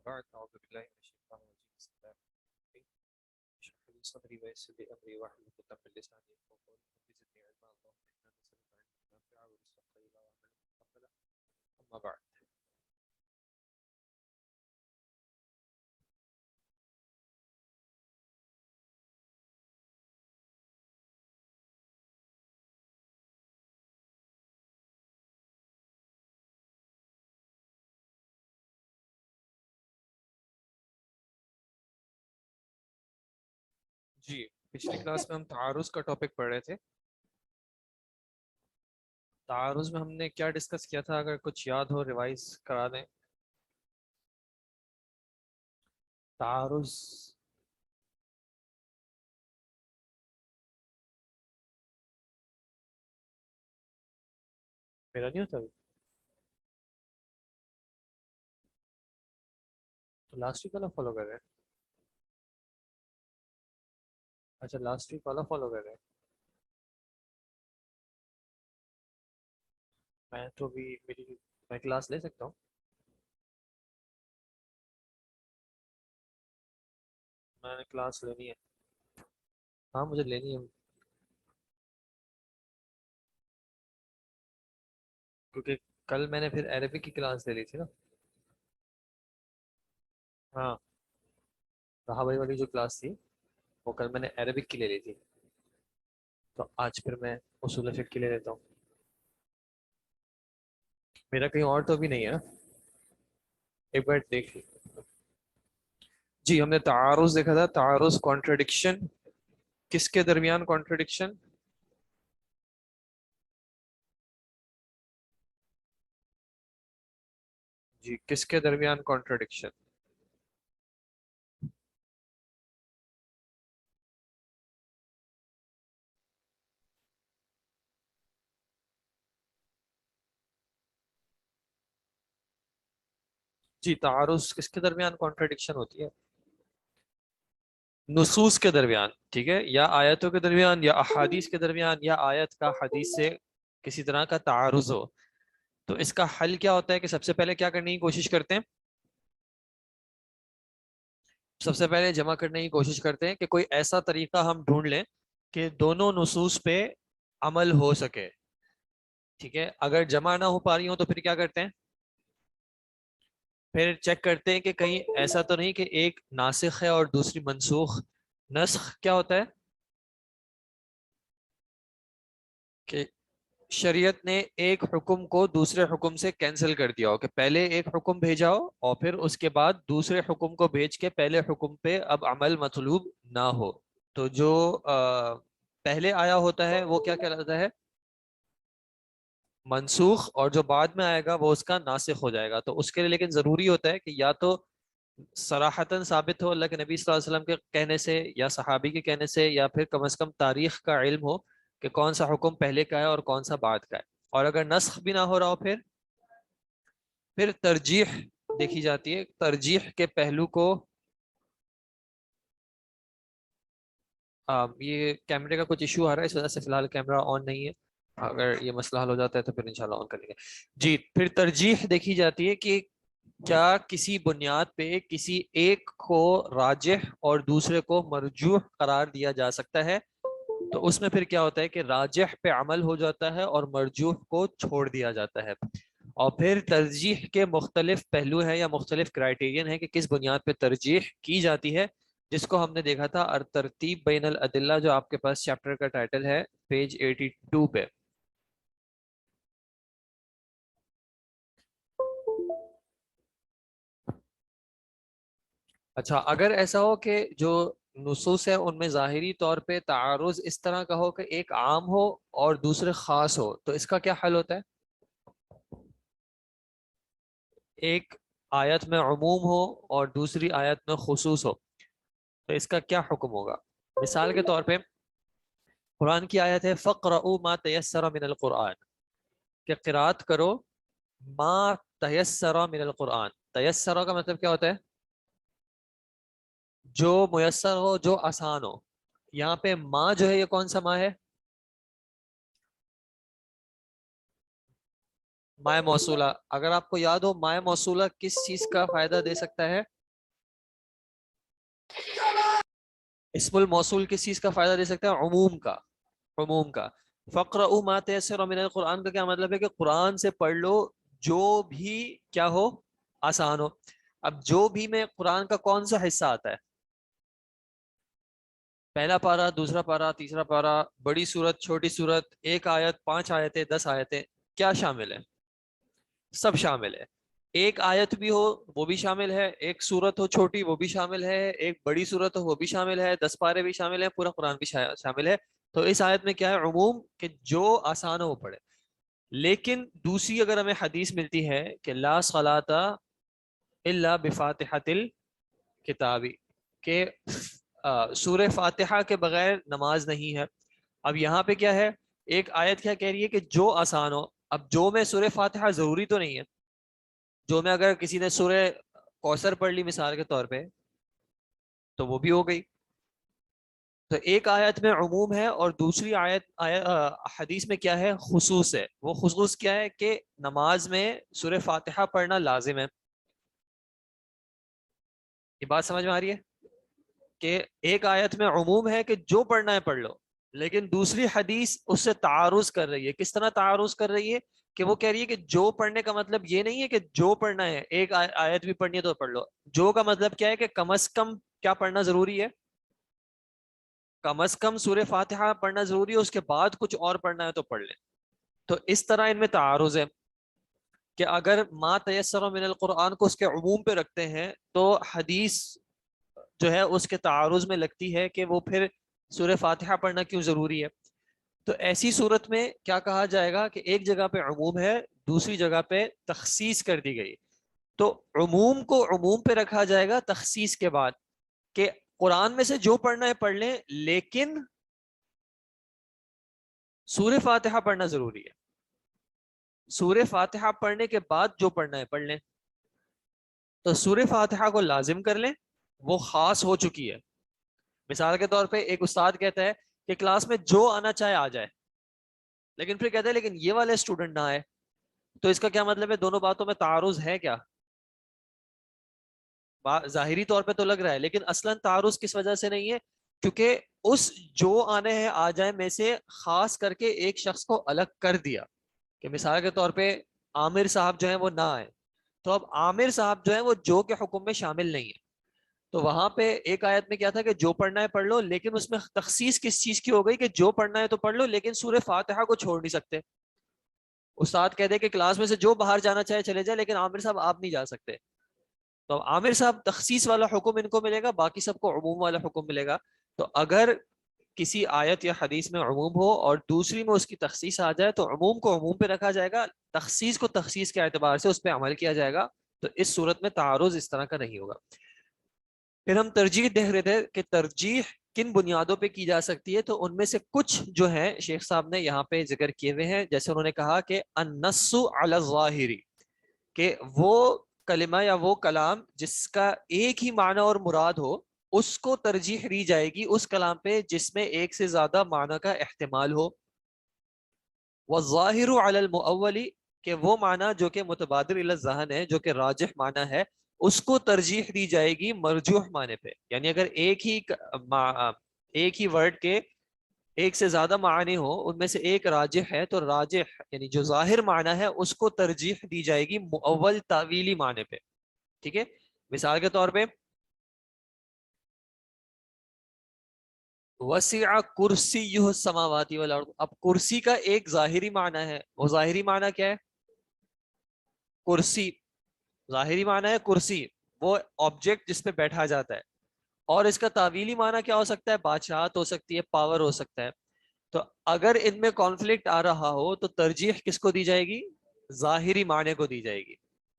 بعد أعوذ بالله من الشيطان الرجيم بسم الله الرحمن الرحيم اشرح لي صدري ويسر لي أمري واحلل عقدة من لساني يفقهوا قولي رب زدني علما اللهم إنا نسألك علما نافعا ورزقا طيبا وعملا متقبلا أما بعد. جی پچھلی کلاس میں ہم تعارض کا ٹاپک پڑھ رہے تھے. تعارض میں ہم نے کیا ڈسکس کیا تھا؟ اگر کچھ یاد ہو ریوائز کرا دیں. تعارض میرا نہیں ہوتا تو لاسٹ ویک والا فالو کر رہے ہیں. اچھا لاسٹ ویک والا فالو کر رہے ہیں. میں تو بھی میں کلاس لے سکتا ہوں. میں نے کلاس لینی ہے. ہاں مجھے لینی ہے کیونکہ کل میں نے پھر عربک کی کلاس لے لی تھی نا. ہاں رہا بھائی والی جو کلاس تھی وہ کل میں نے عربک کی لے لی تھی تو آج پھر میں اصول فقہ کی لے لیتا ہوں. میرا کہیں اور تو بھی نہیں ہے نا. ایک بار دیکھ لی. جی ہم نے تعارض دیکھا تھا. تعارض کانٹرڈکشن. کس کے درمیان کانٹرڈکشن؟ جی کس کے درمیان کانٹرڈکشن؟ جی تعارض کس کے درمیان کانٹرڈکشن ہوتی ہے؟ نصوص کے درمیان. ٹھیک ہے. یا آیتوں کے درمیان یا احادیث کے درمیان یا آیت کا حدیث سے کسی طرح کا تعارض ہو. تو اس کا حل کیا ہوتا ہے کہ سب سے پہلے کیا کرنے کی کوشش کرتے ہیں؟ سب سے پہلے جمع کرنے کی کوشش کرتے ہیں کہ کوئی ایسا طریقہ ہم ڈھونڈ لیں کہ دونوں نصوص پہ عمل ہو سکے. ٹھیک ہے. اگر جمع نہ ہو پا رہی ہوں تو پھر کیا کرتے ہیں؟ پھر چیک کرتے ہیں کہ کہیں ایسا تو نہیں کہ ایک ناسخ ہے اور دوسری منسوخ. نسخ کیا ہوتا ہے؟ کہ شریعت نے ایک حکم کو دوسرے حکم سے کینسل کر دیا ہو کہ پہلے ایک حکم بھیجا ہو اور پھر اس کے بعد دوسرے حکم کو بھیج کے پہلے حکم پہ اب عمل مطلوب نہ ہو. تو جو پہلے آیا ہوتا ہے وہ کیا کہلاتا ہے؟ منسوخ. اور جو بعد میں آئے گا وہ اس کا ناسخ ہو جائے گا. تو اس کے لیے لیکن ضروری ہوتا ہے کہ یا تو صراحتاً ثابت ہو اللہ کے نبی صلی اللہ علیہ وسلم کے کہنے سے یا صحابی کے کہنے سے یا پھر کم از کم تاریخ کا علم ہو کہ کون سا حکم پہلے کا ہے اور کون سا بعد کا ہے. اور اگر نسخ بھی نہ ہو رہا ہو پھر ترجیح دیکھی جاتی ہے. ترجیح کے پہلو کو یہ کیمرے کا کچھ ایشو آ رہا ہے اس وجہ سے فی الحال کیمرہ آن نہیں ہے. اگر یہ مسئلہ حل ہو جاتا ہے تو پھر انشاءاللہ آن کر لیں گے. جی پھر ترجیح دیکھی جاتی ہے کہ کیا کسی بنیاد پہ کسی ایک کو راجح اور دوسرے کو مرجوح قرار دیا جا سکتا ہے. تو اس میں پھر کیا ہوتا ہے کہ راجح پہ عمل ہو جاتا ہے اور مرجوح کو چھوڑ دیا جاتا ہے. اور پھر ترجیح کے مختلف پہلو ہیں یا مختلف کرائیٹیرین ہیں کہ کس بنیاد پہ ترجیح کی جاتی ہے جس کو ہم نے دیکھا تھا الترتیب بین الادلہ جو آپ کے پاس چیپٹر کا ٹائٹل ہے پیج 82 پہ. اچھا اگر ایسا ہو کہ جو نصوص ہے ان میں ظاہری طور پہ تعارض اس طرح کا ہو کہ ایک عام ہو اور دوسرے خاص ہو تو اس کا کیا حل ہوتا ہے؟ ایک آیت میں عموم ہو اور دوسری آیت میں خصوص ہو تو اس کا کیا حکم ہوگا؟ مثال کے طور پہ قرآن کی آیت ہے فَقْرَؤُوا مَا تَيَسَّرَ مِنَ الْقُرْآنِ کہ قرات کرو ما تیسر من القرآن. تیسر کا مطلب کیا ہوتا ہے؟ جو میسر ہو جو آسان ہو. یہاں پہ ما جو ہے یہ کون سا ما ہے؟ مائے موصولہ. اگر آپ کو یاد ہو مائے موصولہ کس چیز کا فائدہ دے سکتا ہے؟ اسم الموصول کس چیز کا فائدہ دے سکتا ہے؟ عموم کا. عموم کا. فَاقْرَؤُوا مَا تَيَسَّرَ مِنَ الْقُرْآنِ کا کیا مطلب ہے کہ قرآن سے پڑھ لو جو بھی کیا ہو، آسان ہو. اب جو بھی میں قرآن کا کون سا حصہ آتا ہے؟ پہلا پارا، دوسرا پارا، تیسرا پارا، بڑی صورت، چھوٹی صورت، ایک آیت، 5 آیتیں، 10 آیتیں، کیا شامل ہے؟ سب شامل ہے. ایک آیت بھی ہو وہ بھی شامل ہے، ایک صورت ہو چھوٹی وہ بھی شامل ہے، ایک بڑی صورت ہو وہ بھی شامل ہے، 10 پارے بھی شامل ہیں، پورا قرآن بھی شامل ہے. تو اس آیت میں کیا ہے؟ عموم، کہ جو آسان ہو وہ پڑھے. لیکن دوسری اگر ہمیں حدیث ملتی ہے کہ لا صلاۃ الا بفاتحۃ الکتاب، کہ سورہ فاتحہ کے بغیر نماز نہیں ہے. اب یہاں پہ کیا ہے؟ ایک آیت کیا کہہ رہی ہے کہ جو آسان ہو. اب جو میں سورہ فاتحہ ضروری تو نہیں ہے. جو میں اگر کسی نے سورہ کوثر پڑھ لی مثال کے طور پہ تو وہ بھی ہو گئی. تو ایک آیت میں عموم ہے اور دوسری حدیث میں کیا ہے؟ خصوص ہے. وہ خصوص کیا ہے؟ کہ نماز میں سورہ فاتحہ پڑھنا لازم ہے. یہ بات سمجھ میں آ رہی ہے کہ ایک آیت میں عموم ہے کہ جو پڑھنا ہے پڑھ لو، لیکن دوسری حدیث اس سے تعارض کر رہی ہے. کس طرح تعارض کر رہی ہے؟ کہ وہ کہہ رہی ہے کہ جو پڑھنے کا مطلب یہ نہیں ہے کہ جو پڑھنا ہے ایک آیت بھی پڑھنی ہے تو پڑھ لو. جو کا مطلب کیا ہے کہ کم از کم کیا پڑھنا ضروری ہے؟ کم از کم سورہ فاتحہ پڑھنا ضروری ہے، اس کے بعد کچھ اور پڑھنا ہے تو پڑھ لیں. تو اس طرح ان میں تعارض ہے کہ اگر ما تیسر من القرآن کو اس کے عموم پہ رکھتے ہیں تو حدیث جو ہے اس کے تعارض میں لگتی ہے کہ وہ پھر سورہ فاتحہ پڑھنا کیوں ضروری ہے. تو ایسی صورت میں کیا کہا جائے گا کہ ایک جگہ پہ عموم ہے، دوسری جگہ پہ تخصیص کر دی گئی. تو عموم کو عموم پہ رکھا جائے گا تخصیص کے بعد، کہ قرآن میں سے جو پڑھنا ہے پڑھ لیں، لیکن سورہ فاتحہ پڑھنا ضروری ہے. سورہ فاتحہ پڑھنے کے بعد جو پڑھنا ہے پڑھ لیں. تو سورہ فاتحہ کو لازم کر لیں، وہ خاص ہو چکی ہے. مثال کے طور پہ ایک استاد کہتا ہے کہ کلاس میں جو آنا چاہے آ جائے، لیکن پھر کہتا ہے لیکن یہ والے اسٹوڈنٹ نہ آئے. تو اس کا کیا مطلب ہے؟ دونوں باتوں میں تعارض ہے کیا؟ ظاہری طور پہ تو لگ رہا ہے، لیکن اصلاً تعارض کس وجہ سے نہیں ہے؟ کیونکہ اس جو آنے ہیں آ جائے میں سے خاص کر کے ایک شخص کو الگ کر دیا. کہ مثال کے طور پہ عامر صاحب جو ہیں وہ نہ آئے، تو اب عامر صاحب جو ہیں وہ جو کے حکم میں شامل نہیں ہے. تو وہاں پہ ایک آیت میں کیا تھا کہ جو پڑھنا ہے پڑھ لو، لیکن اس میں تخصیص کس چیز کی ہو گئی کہ جو پڑھنا ہے تو پڑھ لو، لیکن سورہ فاتحہ کو چھوڑ نہیں سکتے. استاد کہہ دے کہ کلاس میں سے جو باہر جانا چاہے چلے جائے، لیکن عامر صاحب آپ نہیں جا سکتے. تو عامر صاحب تخصیص والا حکم ان کو ملے گا، باقی سب کو عموم والا حکم ملے گا. تو اگر کسی آیت یا حدیث میں عموم ہو اور دوسری میں اس کی تخصیص آ جائے تو عموم کو عموم پہ رکھا جائے گا، تخصیص کو تخصیص کے اعتبار سے اس پہ عمل کیا جائے گا. تو اس صورت میں تعارض اس طرح کا نہیں ہوگا. پھر ہم ترجیح دیکھ رہے تھے کہ ترجیح کن بنیادوں پہ کی جا سکتی ہے. تو ان میں سے کچھ جو ہیں شیخ صاحب نے یہاں پہ ذکر کیے ہوئے ہیں. جیسے انہوں نے کہا کہ النص علی الظاہری، کہ وہ کلمہ یا وہ کلام جس کا ایک ہی معنی اور مراد ہو اس کو ترجیح دی جائے گی اس کلام پہ جس میں ایک سے زیادہ معنی کا احتمال ہو. والظاہر علی المؤول، کہ وہ معنی جو کہ متبادر الی الذہن ہے، جو کہ راجح معنی ہے، اس کو ترجیح دی جائے گی مرجوح معنی پہ. یعنی اگر ایک ہی ورڈ کے ایک سے زیادہ معنی ہو، ان میں سے ایک راجح ہے، تو راجح یعنی جو ظاہر معنی ہے اس کو ترجیح دی جائے گی مؤول تاویلی معنی پہ. ٹھیک ہے. مثال کے طور پہ وسع کرسیہ السماوات والارض، اب کرسی کا ایک ظاہری معنی ہے. وہ ظاہری معنی کیا ہے؟ کرسی. ظاہری معنی ہے کرسی، وہ آبجیکٹ جس پہ بیٹھا جاتا ہے. اور اس کا تعویلی معنی کیا ہو سکتا ہے؟ بادشاہت ہو سکتی ہے، پاور ہو سکتا ہے. تو اگر ان میں کانفلکٹ آ رہا ہو تو ترجیح کس کو دی جائے گی؟ ظاہری معنی کو دی جائے گی.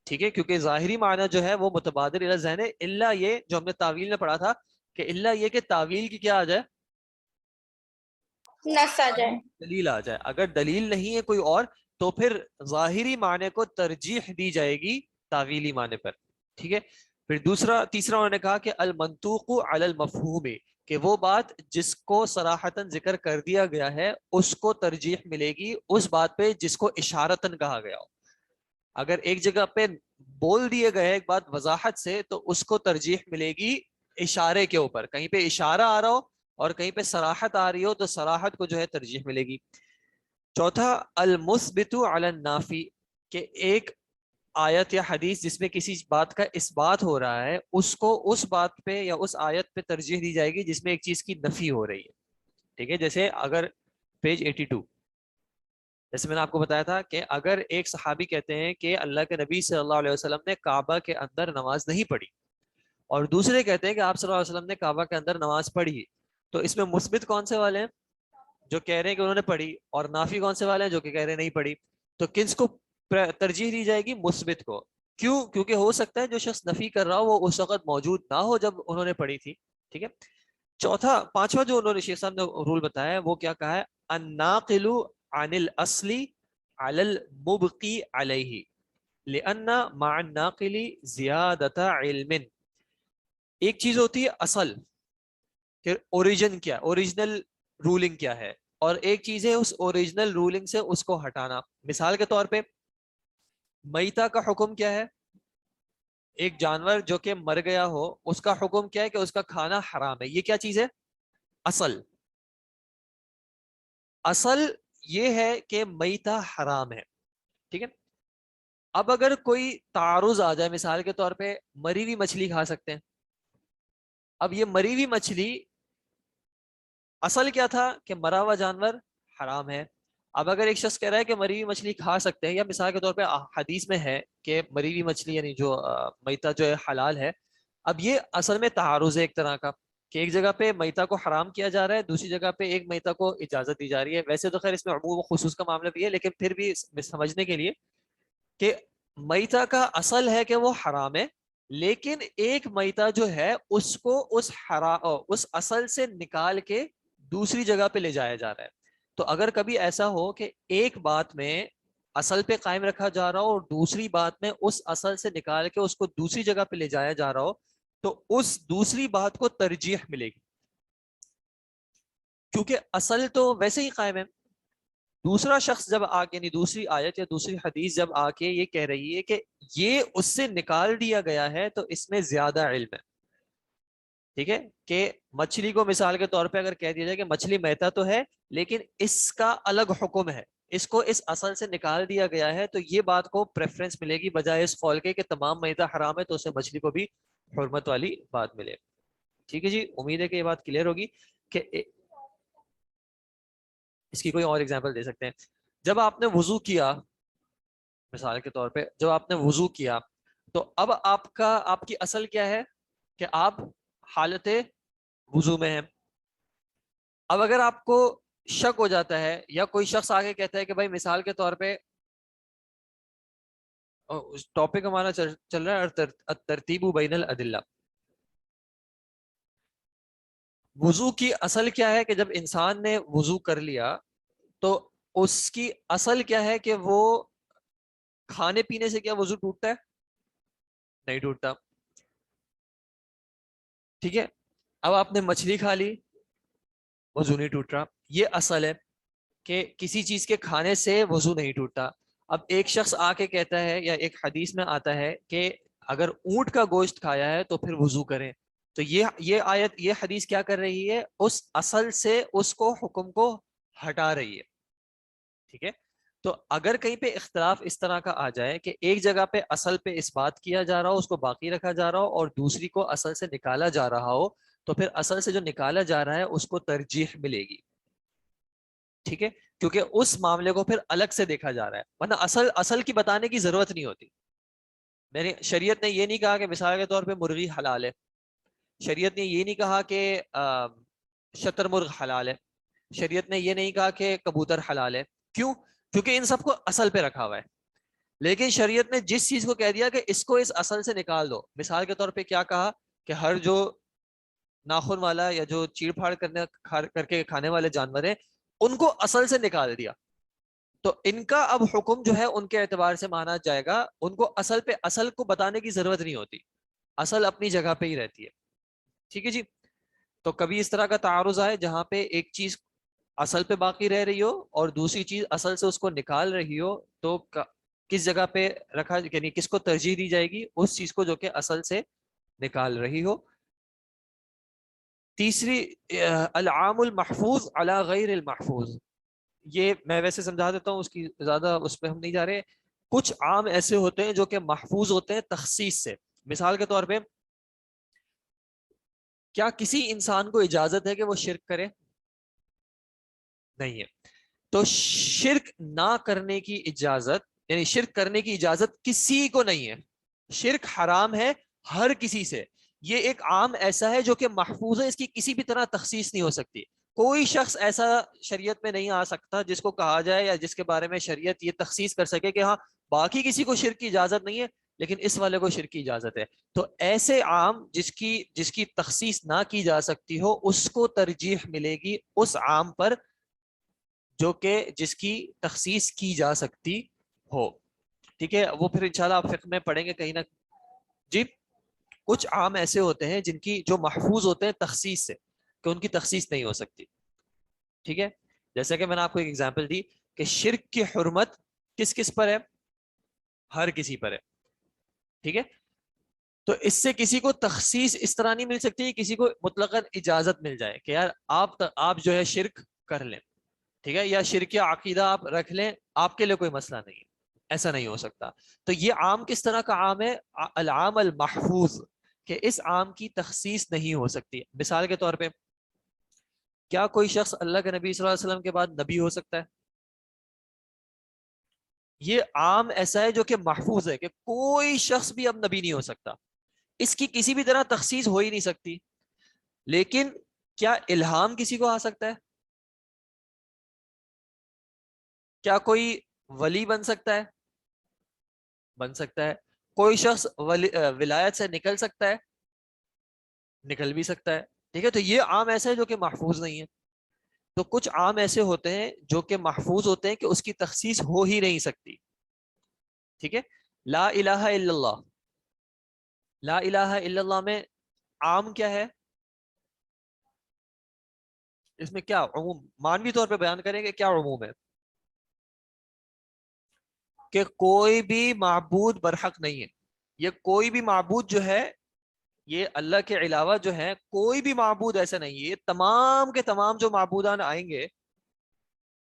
ٹھیک ہے. کیونکہ ظاہری معنی جو ہے وہ متبادر الی الذہن ہے، الا یہ جو ہم نے تعویل میں پڑھا تھا کہ الا یہ کہ تعویل کی کیا آ جائے؟ نص آ جائے، دلیل آ جائے. اگر دلیل نہیں ہے کوئی اور تو پھر ظاہری معنی کو ترجیح دی جائے گی تعویلی معنی پر. ٹھیک ہے. پھر تیسرا انہوں نے کہا کہ المنطوق علی المفہوم، کہ وہ بات جس کو صراحتاً ذکر کر دیا گیا ہے اس کو ترجیح ملے گی اس بات پہ جس کو اشارتاً کہا گیا ہو. اگر ایک جگہ پہ بول دیے گئے ایک بات وضاحت سے تو اس کو ترجیح ملے گی اشارے کے اوپر. کہیں پہ اشارہ آ رہا ہو اور کہیں پہ صراحت آ رہی ہو تو صراحت کو جو ہے ترجیح ملے گی. چوتھا المثبت علی النافی، کہ ایک آیت یا حدیث جس میں کسی بات کا اس بات ہو رہا ہے اس کو اس بات پہ یا اس آیت پہ ترجیح دی جائے گی جس میں ایک چیز کی نفی ہو رہی ہے. ٹھیک ہے، جیسے اگر پیج 82، جیسے میں نے آپ کو بتایا تھا کہ اگر ایک صحابی کہتے ہیں کہ اللہ کے نبی صلی اللہ علیہ وسلم نے کعبہ کے اندر نماز نہیں پڑھی، اور دوسرے کہتے ہیں کہ آپ صلی اللہ علیہ وسلم نے کعبہ کے اندر نماز پڑھی، تو اس میں مثبت کون سے والے ہیں؟ جو کہہ رہے ہیں کہ انہوں نے پڑھی. اور نافی کون سے والے ہیں؟ جو کہ کہہ رہے ہیں نہیں پڑھی. تو کس کو ترجیح دی جائے گی؟ مثبت کو. کیوں؟ کیونکہ ہو سکتا ہے جو شخص نفی کر رہا ہو وہ اس وقت موجود نہ ہو جب انہوں نے پڑھی تھی. ٹھیک ہے. پانچواں جو انہوں نے شیخ صاحب نے رول بتایا ہے وہ کیا کہا ہے؟ الناقل عن الاصل علی المبقی علیہ لأن مع الناقل زیادت علم. ایک چیز ہوتی ہے اصل، کہ اوریجن کیا، اوریجنل رولنگ کیا ہے، اور ایک چیز ہے اس اوریجنل رولنگ سے اس کو ہٹانا. مثال کے طور پہ میتہ کا حکم کیا ہے؟ ایک جانور جو کہ مر گیا ہو اس کا حکم کیا ہے؟ کہ اس کا کھانا حرام ہے. یہ کیا چیز ہے؟ اصل. اصل یہ ہے کہ میتہ حرام ہے. ٹھیک ہے. اب اگر کوئی تعارض آ جائے، مثال کے طور پہ مری ہوئی مچھلی کھا سکتے ہیں. اب یہ مری ہوئی مچھلی اصل کیا تھا؟ کہ مرا ہوا جانور حرام ہے. اب اگر ایک شخص کہہ رہا ہے کہ مری ہوئی مچھلی کھا سکتے ہیں، یا مثال کے طور پہ حدیث میں ہے کہ مری ہوئی مچھلی یعنی جو میتہ جو ہے حلال ہے. اب یہ اصل میں تعارض ہے ایک طرح کا، کہ ایک جگہ پہ میتہ کو حرام کیا جا رہا ہے، دوسری جگہ پہ ایک میتہ کو اجازت دی جا رہی ہے. ویسے تو خیر اس میں عموم و خصوص کا معاملہ بھی ہے، لیکن پھر بھی سمجھنے کے لیے کہ میتہ کا اصل ہے کہ وہ حرام ہے، لیکن ایک میتہ جو ہے اس کو اس اصل سے نکال کے دوسری جگہ پہ لے جایا جا رہا ہے. تو اگر کبھی ایسا ہو کہ ایک بات میں اصل پہ قائم رکھا جا رہا ہو اور دوسری بات میں اس اصل سے نکال کے اس کو دوسری جگہ پہ لے جایا جا رہا ہو، تو اس دوسری بات کو ترجیح ملے گی، کیونکہ اصل تو ویسے ہی قائم ہے. دوسرا شخص جب آ کے، یعنی دوسری آیت یا دوسری حدیث جب آ کے یہ کہہ رہی ہے کہ یہ اس سے نکال دیا گیا ہے، تو اس میں زیادہ علم ہے. ٹھیک ہے. کہ مچھلی کو مثال کے طور پہ اگر کہہ دیا جائے کہ مچھلی میتہ تو ہے لیکن اس کا الگ حکم ہے، اس کو اس اصل سے نکال دیا گیا ہے، تو یہ بات کو پریفرنس ملے گی بجائے اس قول کے کہ تمام میتہ حرام ہے تو اسے مچھلی کو بھی حرمت والی بات ملے. ٹھیک ہے جی، امید ہے کہ یہ بات کلیئر ہوگی. کہ اس کی کوئی اور ایگزامپل دے سکتے ہیں. جب آپ نے وضو کیا، مثال کے طور پہ جب آپ نے وضو کیا، تو اب آپ کی اصل کیا ہے؟ کہ آپ حالت وضو میں ہیں. اب اگر آپ کو شک ہو جاتا ہے یا کوئی شخص آگے کہتا ہے کہ بھائی مثال کے طور پہ ٹاپک ہمارا چل رہا ہے الترتیب بین الادلہ، وضو کی اصل کیا ہے؟ کہ جب انسان نے وضو کر لیا تو اس کی اصل کیا ہے؟ کہ وہ کھانے پینے سے کیا وضو ٹوٹتا ہے؟ نہیں ٹوٹتا. ٹھیک ہے. اب آپ نے مچھلی کھا لی، وضو نہیں ٹوٹ رہا. یہ اصل ہے کہ کسی چیز کے کھانے سے وضو نہیں ٹوٹتا. اب ایک شخص آ کے کہتا ہے یا ایک حدیث میں آتا ہے کہ اگر اونٹ کا گوشت کھایا ہے تو پھر وضو کریں، تو یہ آیت یہ حدیث کیا کر رہی ہے؟ اس اصل سے اس کو حکم کو ہٹا رہی ہے. ٹھیک ہے. تو اگر کہیں پہ اختلاف اس طرح کا آ جائے کہ ایک جگہ پہ اصل پہ اس بات کیا جا رہا ہو، اس کو باقی رکھا جا رہا ہو، اور دوسری کو اصل سے نکالا جا رہا ہو، تو پھر اصل سے جو نکالا جا رہا ہے اس کو ترجیح ملے گی. ٹھیک ہے. کیونکہ اس معاملے کو پھر الگ سے دیکھا جا رہا ہے، ورنہ اصل کی بتانے کی ضرورت نہیں ہوتی. میں نے شریعت نے یہ نہیں کہا کہ مثال کے طور پہ مرغی حلال ہے، شریعت نے یہ نہیں کہا کہ شتر مرغ حلال ہے، شریعت نے یہ نہیں کہا کہ کبوتر حلال ہے. کیوں؟ کیونکہ ان سب کو اصل پہ رکھا ہوا ہے. لیکن شریعت نے جس چیز کو کہہ دیا کہ اس کو اس اصل سے نکال دو، مثال کے طور پہ کیا کہا؟ کہ ہر جو ناخن والا یا جو چیڑ پھاڑ کر کے کھانے والے جانور ہیں ان کو اصل سے نکال دیا. تو ان کا اب حکم جو ہے ان کے اعتبار سے مانا جائے گا، ان کو اصل کو بتانے کی ضرورت نہیں ہوتی، اصل اپنی جگہ پہ ہی رہتی ہے. ٹھیک ہے جی. تو کبھی اس طرح کا تعارض آئے جہاں پہ ایک چیز اصل پہ باقی رہ رہی ہو اور دوسری چیز اصل سے اس کو نکال رہی ہو، تو کس جگہ پہ رکھا، یعنی کس کو ترجیح دی جائے گی؟ اس چیز کو جو کہ اصل سے نکال رہی ہو. تیسری العام المحفوظ علی غیر المحفوظ. یہ میں ویسے سمجھا دیتا ہوں، اس کی زیادہ اس پہ ہم نہیں جا رہے. کچھ عام ایسے ہوتے ہیں جو کہ محفوظ ہوتے ہیں تخصیص سے. مثال کے طور پہ کیا کسی انسان کو اجازت ہے کہ وہ شرک کرے؟ نہیں ہے. تو شرک نہ کرنے کی اجازت، یعنی شرک کرنے کی اجازت کسی کو نہیں ہے. شرک حرام ہے ہر کسی سے. یہ ایک عام ایسا ہے جو کہ محفوظ ہے، اس کی کسی بھی طرح تخصیص نہیں ہو سکتی. کوئی شخص ایسا شریعت میں نہیں آ سکتا جس کو کہا جائے یا جس کے بارے میں شریعت یہ تخصیص کر سکے کہ ہاں باقی کسی کو شرک کی اجازت نہیں ہے لیکن اس والے کو شرک کی اجازت ہے. تو ایسے عام جس کی تخصیص نہ کی جا سکتی ہو، اس کو ترجیح ملے گی اس عام پر جو کہ جس کی تخصیص کی جا سکتی ہو. ٹھیک ہے، وہ پھر انشاءاللہ آپ فقہ میں پڑھیں گے کہیں نہ. جی کچھ عام ایسے ہوتے ہیں جن کی جو محفوظ ہوتے ہیں تخصیص سے، کہ ان کی تخصیص نہیں ہو سکتی. ٹھیک ہے، جیسے کہ میں نے آپ کو ایک ایگزامپل دی کہ شرک کی حرمت کس کس پر ہے؟ ہر کسی پر ہے. ٹھیک ہے، تو اس سے کسی کو تخصیص اس طرح نہیں مل سکتی، کسی کو مطلقاً اجازت مل جائے کہ یار آپ جو ہے شرک کر لیں. ٹھیک ہے، یا شرک عقیدہ آپ رکھ لیں، آپ کے لیے کوئی مسئلہ نہیں ہے. ایسا نہیں ہو سکتا. تو یہ عام کس طرح کا عام ہے؟ العام المحفوظ، کہ اس عام کی تخصیص نہیں ہو سکتی. مثال کے طور پہ کیا کوئی شخص اللہ کے نبی صلی اللہ علیہ وسلم کے بعد نبی ہو سکتا ہے؟ یہ عام ایسا ہے جو کہ محفوظ ہے کہ کوئی شخص بھی اب نبی نہیں ہو سکتا، اس کی کسی بھی طرح تخصیص ہو ہی نہیں سکتی. لیکن کیا الہام کسی کو آ سکتا ہے؟ کیا کوئی ولی بن سکتا ہے؟ بن سکتا ہے. کوئی شخص ولایت سے نکل سکتا ہے؟ نکل بھی سکتا ہے. ٹھیک ہے، تو یہ عام ایسا ہے جو کہ محفوظ نہیں ہے. تو کچھ عام ایسے ہوتے ہیں جو کہ محفوظ ہوتے ہیں کہ اس کی تخصیص ہو ہی نہیں سکتی. ٹھیک ہے، لا الہ الا اللہ. لا الہ الا اللہ میں عام کیا ہے؟ اس میں کیا عموم، مانوی طور پہ بیان کریں گے کیا عموم ہے؟ کہ کوئی بھی معبود برحق نہیں ہے. یہ کوئی بھی معبود جو ہے، یہ اللہ کے علاوہ جو ہے کوئی بھی معبود ایسا نہیں ہے. یہ تمام کے تمام جو معبودان آئیں گے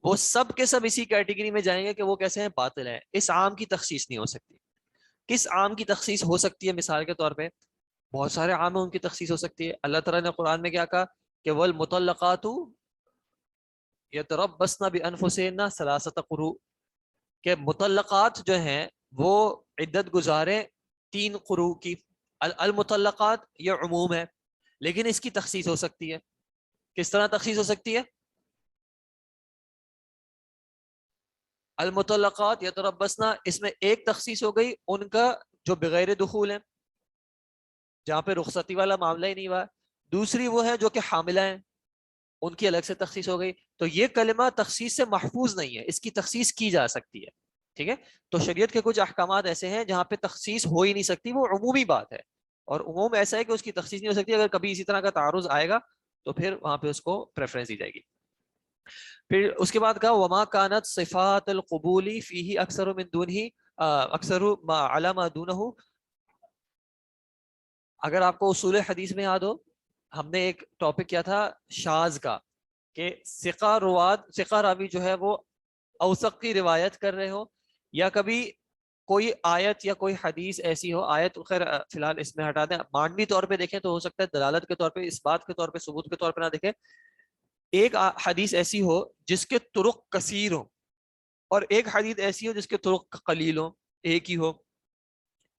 وہ سب کے سب اسی کیٹیگری میں جائیں گے کہ وہ کیسے ہیں؟ باطل ہیں. اس عام کی تخصیص نہیں ہو سکتی. کس عام کی تخصیص ہو سکتی ہے؟ مثال کے طور پہ بہت سارے عام ہیں ان کی تخصیص ہو سکتی ہے. اللہ تعالیٰ نے قرآن میں کیا کہا کہ والمطلقات یتربصن بانفسہن ثلاثۃ قروء، کہ مطلقات جو ہیں وہ عدت گزاریں 3 قروء کی. المطلقات یہ عموم ہے لیکن اس کی تخصیص ہو سکتی ہے. کس طرح تخصیص ہو سکتی ہے؟ المطلقات یتربصن، اس میں ایک تخصیص ہو گئی ان کا جو بغیر دخول ہیں، جہاں پہ رخصتی والا معاملہ ہی نہیں ہوا. دوسری وہ ہے جو کہ حاملہ ہیں، ان کی الگ سے تخصیص ہو گئی. تو یہ کلمہ تخصیص سے محفوظ نہیں ہے، اس کی تخصیص کی جا سکتی ہے. ٹھیک ہے، تو شریعت کے کچھ احکامات ایسے ہیں جہاں پہ تخصیص ہو ہی نہیں سکتی، وہ عمومی بات ہے. اور عموم ایسا ہے کہ اس کی تخصیص نہیں ہو سکتی. اگر کبھی اسی طرح کا تعارض آئے گا تو پھر وہاں پہ اس کو پریفرنس دی جائے گی. پھر اس کے بعد کہا وما كانت صفات القبول فيه اکثر من دونه اکثر ما على ما دونه. اگر آپ کو اصول حدیث میں یاد ہو، ہم نے ایک ٹاپک کیا تھا شاذ کا، کہ ثقہ راوی جو ہے وہ اوثق کی روایت کر رہے ہو، یا کبھی کوئی آیت یا کوئی حدیث ایسی ہو. آیت خیر فی الحال اس میں ہٹا دیں، مانوی طور پہ دیکھیں تو ہو سکتا ہے دلالت کے طور پہ، اس بات کے طور پہ، ثبوت کے طور پہ نہ دیکھیں. ایک حدیث ایسی ہو جس کے طرق کثیر ہوں، اور ایک حدیث ایسی ہو جس کے طرق قلیل ہوں، ایک ہی ہو.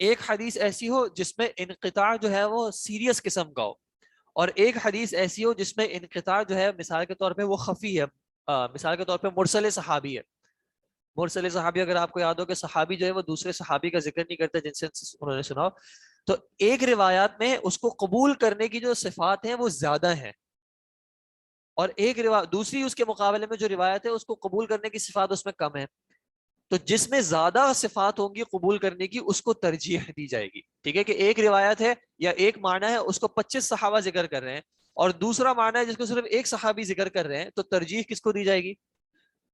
ایک حدیث ایسی ہو جس میں انقطاع جو ہے وہ سیریس قسم کا ہو، اور ایک حدیث ایسی ہو جس میں انقطاع جو ہے مثال کے طور پہ وہ خفی ہے. مثال کے طور پہ مرسل صحابی ہے. مرسل صحابی اگر آپ کو یاد ہو کہ صحابی جو ہے وہ دوسرے صحابی کا ذکر نہیں کرتے جن سے انہوں نے سنا ہو. تو ایک روایات میں اس کو قبول کرنے کی جو صفات ہیں وہ زیادہ ہیں، اور ایک دوسری اس کے مقابلے میں جو روایت ہے اس کو قبول کرنے کی صفات اس میں کم ہے. تو جس میں زیادہ صفات ہوں گی قبول کرنے کی اس کو ترجیح دی جائے گی. ٹھیک ہے، کہ ایک روایت ہے یا ایک معنی ہے اس کو 25 صحابہ ذکر کر رہے ہیں، اور دوسرا معنی ہے جس کو صرف ایک صحابی ذکر کر رہے ہیں، تو ترجیح کس کو دی جائے گی؟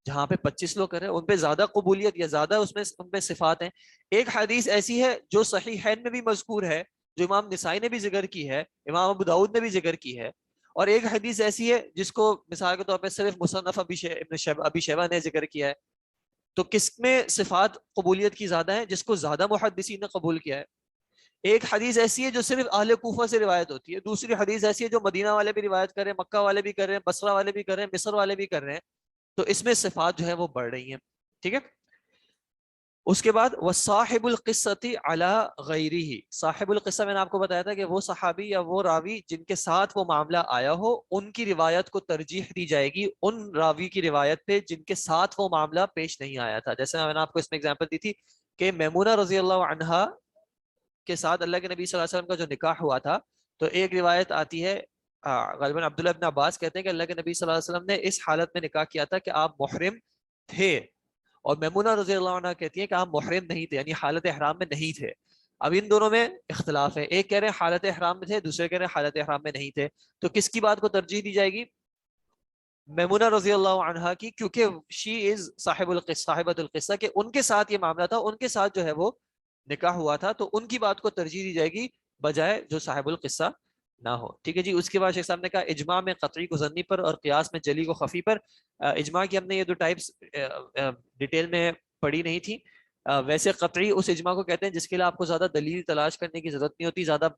جہاں پہ 25 لوگ کر رہے ہیں ان پہ زیادہ قبولیت یا زیادہ اس میں ان پہ صفات ہیں. ایک حدیث ایسی ہے جو صحیحین میں بھی مذکور ہے، جو امام نسائی نے بھی ذکر کی ہے، امام ابو داؤد نے بھی ذکر کی ہے، اور ایک حدیث ایسی ہے جس کو مثال کے طور پہ صرف مصنف ابی شیبہ نے ذکر کیا ہے. تو کس میں صفات قبولیت کی زیادہ ہے؟ جس کو زیادہ محدثین نے قبول کیا ہے. ایک حدیث ایسی ہے جو صرف اہل کوفہ سے روایت ہوتی ہے، دوسری حدیث ایسی ہے جو مدینہ والے بھی روایت کر رہے ہیں، مکہ والے بھی کر رہے ہیں، بصرہ والے بھی کر رہے ہیں، مصر والے بھی کر رہے ہیں. تو اس میں صفات جو ہے وہ بڑھ رہی ہیں. ٹھیک ہے. اس کے بعد وصاحب القصۃ علی غیرہ، صاحب القصہ میں نے آپ کو بتایا تھا کہ وہ صحابی یا وہ راوی جن کے ساتھ وہ معاملہ آیا ہو، ان کی روایت کو ترجیح دی جائے گی ان راوی کی روایت پہ جن کے ساتھ وہ معاملہ پیش نہیں آیا تھا. جیسے میں نے آپ کو اس میں اگزامپل دی تھی کہ میمونہ رضی اللہ عنہا کے ساتھ اللہ کے نبی صلی اللہ علیہ وسلم کا جو نکاح ہوا تھا، تو ایک روایت آتی ہے غالباً عبداللہ ابن عباس کہتے ہیں کہ اللہ کے نبی صلی اللہ علیہ وسلم نے اس حالت میں نکاح کیا تھا کہ آپ محرم تھے، اور میمونہ رضی اللہ عنہ کہتی ہے کہ آپ محرم نہیں تھے، یعنی حالت احرام میں نہیں تھے. اب ان دونوں میں اختلاف ہے، ایک کہہ رہے ہیں حالت احرام میں تھے، دوسرے کہہ رہے ہیں حالت احرام میں نہیں تھے. تو کس کی بات کو ترجیح دی جائے گی؟ میمونہ رضی اللہ عنہا کی، کیونکہ شی از صاحبۃ القصہ، کہ ان کے ساتھ یہ معاملہ تھا، ان کے ساتھ جو ہے وہ نکاح ہوا تھا، تو ان کی بات کو ترجیح دی جائے گی بجائے جو صاحب القصہ نہ ہو. ٹھیک ہے جی. اس کے بعد شیخ صاحب نے کہا اجماع میں قطعی کو ظنی پر اور قیاس میں جلی کو خفی پر. اجماع کی ہم نے یہ دو ٹائپس ڈیٹیل میں پڑھی نہیں تھی. ویسے قطعی اس اجماع کو کہتے ہیں جس کے لیے آپ کو زیادہ دلیل تلاش کرنے کی ضرورت نہیں ہوتی، زیادہ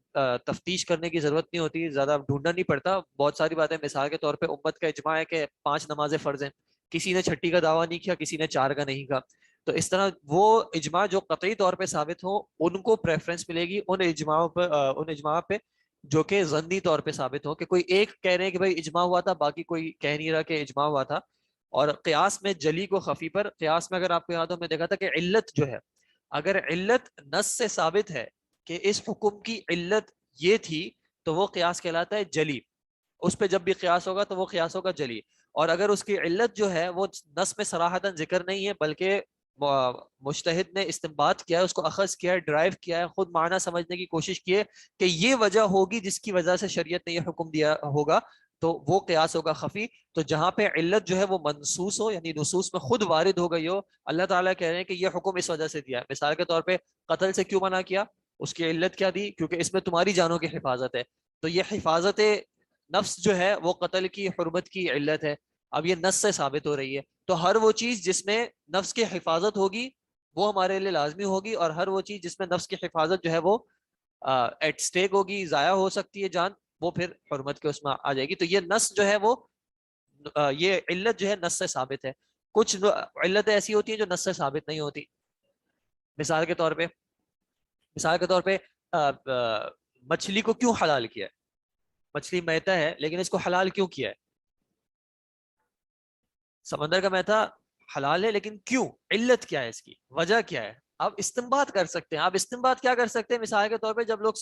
تفتیش کرنے کی ضرورت نہیں ہوتی، زیادہ ڈھونڈنا نہیں پڑتا. بہت ساری باتیں، مثال کے طور پہ امت کا اجماع ہے کہ 5 نمازیں فرض ہیں، کسی نے چھٹی کا دعویٰ نہیں کیا، کسی نے 4 کا نہیں کہا. تو اس طرح وہ اجماع جو قطعی طور پہ ثابت ہو ان کو پریفرنس ملے گی ان اجماع پہ جو کہ ظنی طور پہ ثابت ہو، کہ کوئی ایک کہہ رہے ہیں کہ بھائی اجماع ہوا تھا، باقی کوئی کہہ نہیں رہا کہ اجماع ہوا تھا. اور قیاس میں جلی کو خفی پر. قیاس میں اگر آپ کو یاد ہو میں دیکھا تھا کہ علت جو ہے، اگر علت نص سے ثابت ہے کہ اس حکم کی علت یہ تھی، تو وہ قیاس کہلاتا ہے جلی. اس پہ جب بھی قیاس ہوگا تو وہ قیاس ہوگا جلی. اور اگر اس کی علت جو ہے وہ نص میں صراحتاً ذکر نہیں ہے، بلکہ مجتہد نے استنباط کیا ہے، اس کو اخذ کیا ہے، ڈرائیو کیا ہے، خود معنی سمجھنے کی کوشش کی ہے کہ یہ وجہ ہوگی جس کی وجہ سے شریعت نے یہ حکم دیا ہوگا، تو وہ قیاس ہوگا خفی. تو جہاں پہ علت جو ہے وہ منصوص ہو، یعنی نصوص میں خود وارد ہو گئی ہو، اللہ تعالیٰ کہہ رہے ہیں کہ یہ حکم اس وجہ سے دیا ہے. مثال کے طور پہ قتل سے کیوں منع کیا؟ اس کی علت کیا دی؟ کیونکہ اس میں تمہاری جانوں کی حفاظت ہے. تو یہ حفاظت نفس جو ہے وہ قتل کی حرمت کی علت ہے. اب یہ نص سے ثابت ہو رہی ہے. تو ہر وہ چیز جس میں نفس کی حفاظت ہوگی وہ ہمارے لیے لازمی ہوگی، اور ہر وہ چیز جس میں نفس کی حفاظت جو ہے وہ ایٹ سٹیک ہوگی، ضائع ہو سکتی ہے جان، وہ پھر حرمت کے اس میں آ جائے گی. تو یہ نص جو ہے وہ یہ علت جو ہے نص سے ثابت ہے. کچھ علتیں ایسی ہوتی ہیں جو نص سے ثابت نہیں ہوتی. مثال کے طور پہ مچھلی کو کیوں حلال کیا ہے؟ مچھلی میتا ہے لیکن اس کو حلال کیوں کیا ہے؟ سمندر کا میتا حلال ہے لیکن کیوں؟ علت کیا ہے؟ اس کی وجہ کیا ہے؟ آپ استنباط کر سکتے ہیں. آپ استنباط کیا کر سکتے ہیں؟ مثال کے طور پہ جب لوگ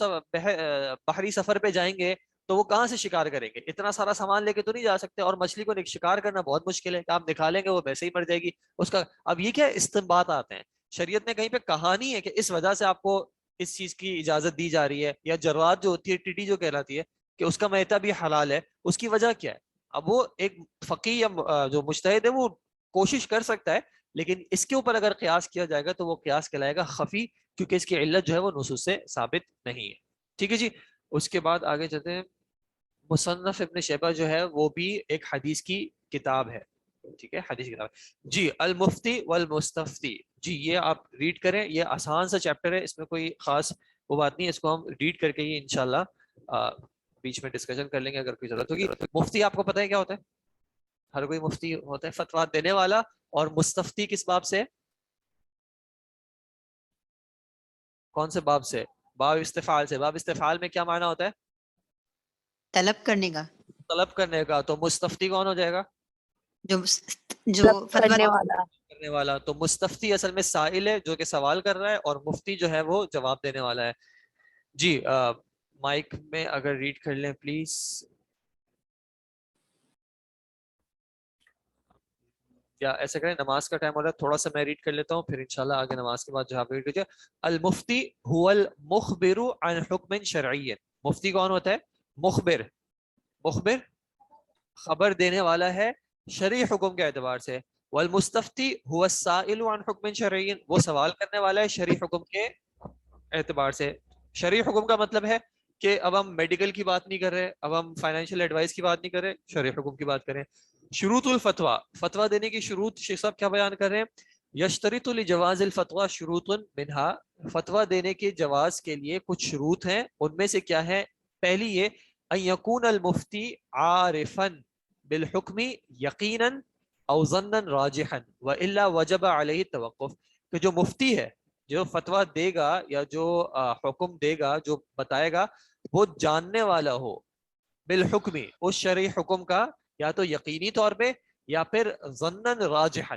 بحری سفر پہ جائیں گے تو وہ کہاں سے شکار کریں گے؟ اتنا سارا سامان لے کے تو نہیں جا سکتے، اور مچھلی کو شکار کرنا بہت مشکل ہے کہ آپ نکالیں گے وہ ویسے ہی مر جائے گی اس کا. اب یہ کیا استنباط آتے ہیں. شریعت نے کہیں پہ کہا نہیں ہے کہ اس وجہ سے آپ کو اس چیز کی اجازت دی جا رہی ہے. یا جرات جو ہوتی ہے، ٹیٹی جو کہلاتی ہے، کہ اس کا میتا بھی حلال ہے، اس کی وجہ کیا ہے؟ اب وہ ایک فقی یا جو مجتہد ہے وہ کوشش کر سکتا ہے، لیکن اس کے اوپر اگر قیاس کیا جائے گا تو وہ قیاس کہلائے گا خفی، کیونکہ اس کی علت جو ہے وہ نصوص سے ثابت نہیں ہے. ٹھیک ہے جی. اس کے بعد آگے چلتے ہیں. مصنف ابن شیبہ جو ہے وہ بھی ایک حدیث کی کتاب ہے. ٹھیک ہے، حدیث کی کتاب جی. المفتی والمستفتی، جی یہ آپ ریڈ کریں. یہ آسان سا چیپٹر ہے، اس میں کوئی خاص وہ بات نہیں ہے. اس کو ہم ریڈ کر کے ہی انشاءاللہ بیچ میں ڈسکشن کر لیں گے اگر کوئی ضرورت ہوگی. مفتی آپ کو پتہ ہے کیا ہوتا ہے؟ ہر کوئی مفتی ہوتا ہے فتویٰ دینے والا. اور مستفتی کس باب سے؟ کون سے باب سے؟ باب استفعال سے. باب استفعال میں کیا معنی ہوتا ہے؟ طلب کرنے کا. طلب کرنے کا. تو مستفتی کون ہو جائے گا؟ جو کرنے والا. تو مستفتی اصل میں سائل ہے جو کہ سوال کر رہا ہے، اور مفتی جو ہے وہ جواب دینے والا ہے. جی مائک میں اگر ریڈ کر لیں پلیز. یا ایسا کریں، نماز کا ٹائم ہو رہا ہے، تھوڑا سا میں ریڈ کر لیتا ہوں، پھر انشاءاللہ آگے نماز کے بعد جو آپ ریڈ کیجیے. المفتی هو المخبر عن حکم شرعی. مفتی کون ہوتا ہے؟ مخبر خبر دینے والا ہے شرعی حکم کے اعتبار سے. والمستفتی هو السائل عن حکم شرعی، وہ سوال کرنے والا ہے شرعی حکم کے اعتبار سے. شرعی حکم کا مطلب ہے کہ اب ہم میڈیکل کی بات نہیں کر رہے، اب ہم فائنینشیل ایڈوائس کی بات نہیں کر رہے، شرعی حکم کی بات کریں. شروط الفتویٰ، فتویٰ دینے کی شروط شیخ صاحب کیا بیان کر رہے ہیں؟ یشترط لجواز الفتویٰ شروط منہا، فتویٰ دینے کے جواز کے لیے کچھ شروط ہیں، ان میں سے کیا ہے؟ پہلی یہ ان یکون المفتی عارفا بالحکم یقینا او ظنا راجحا والا وجب علیہ التوقف، کہ جو مفتی ہے، جو فتویٰ دے گا یا جو حکم دے گا، جو بتائے گا، وہ جاننے والا ہو بالحکمی، اس شرعی حکم کا، یا تو یقینی طور پہ یا پھر ظنن راجحا.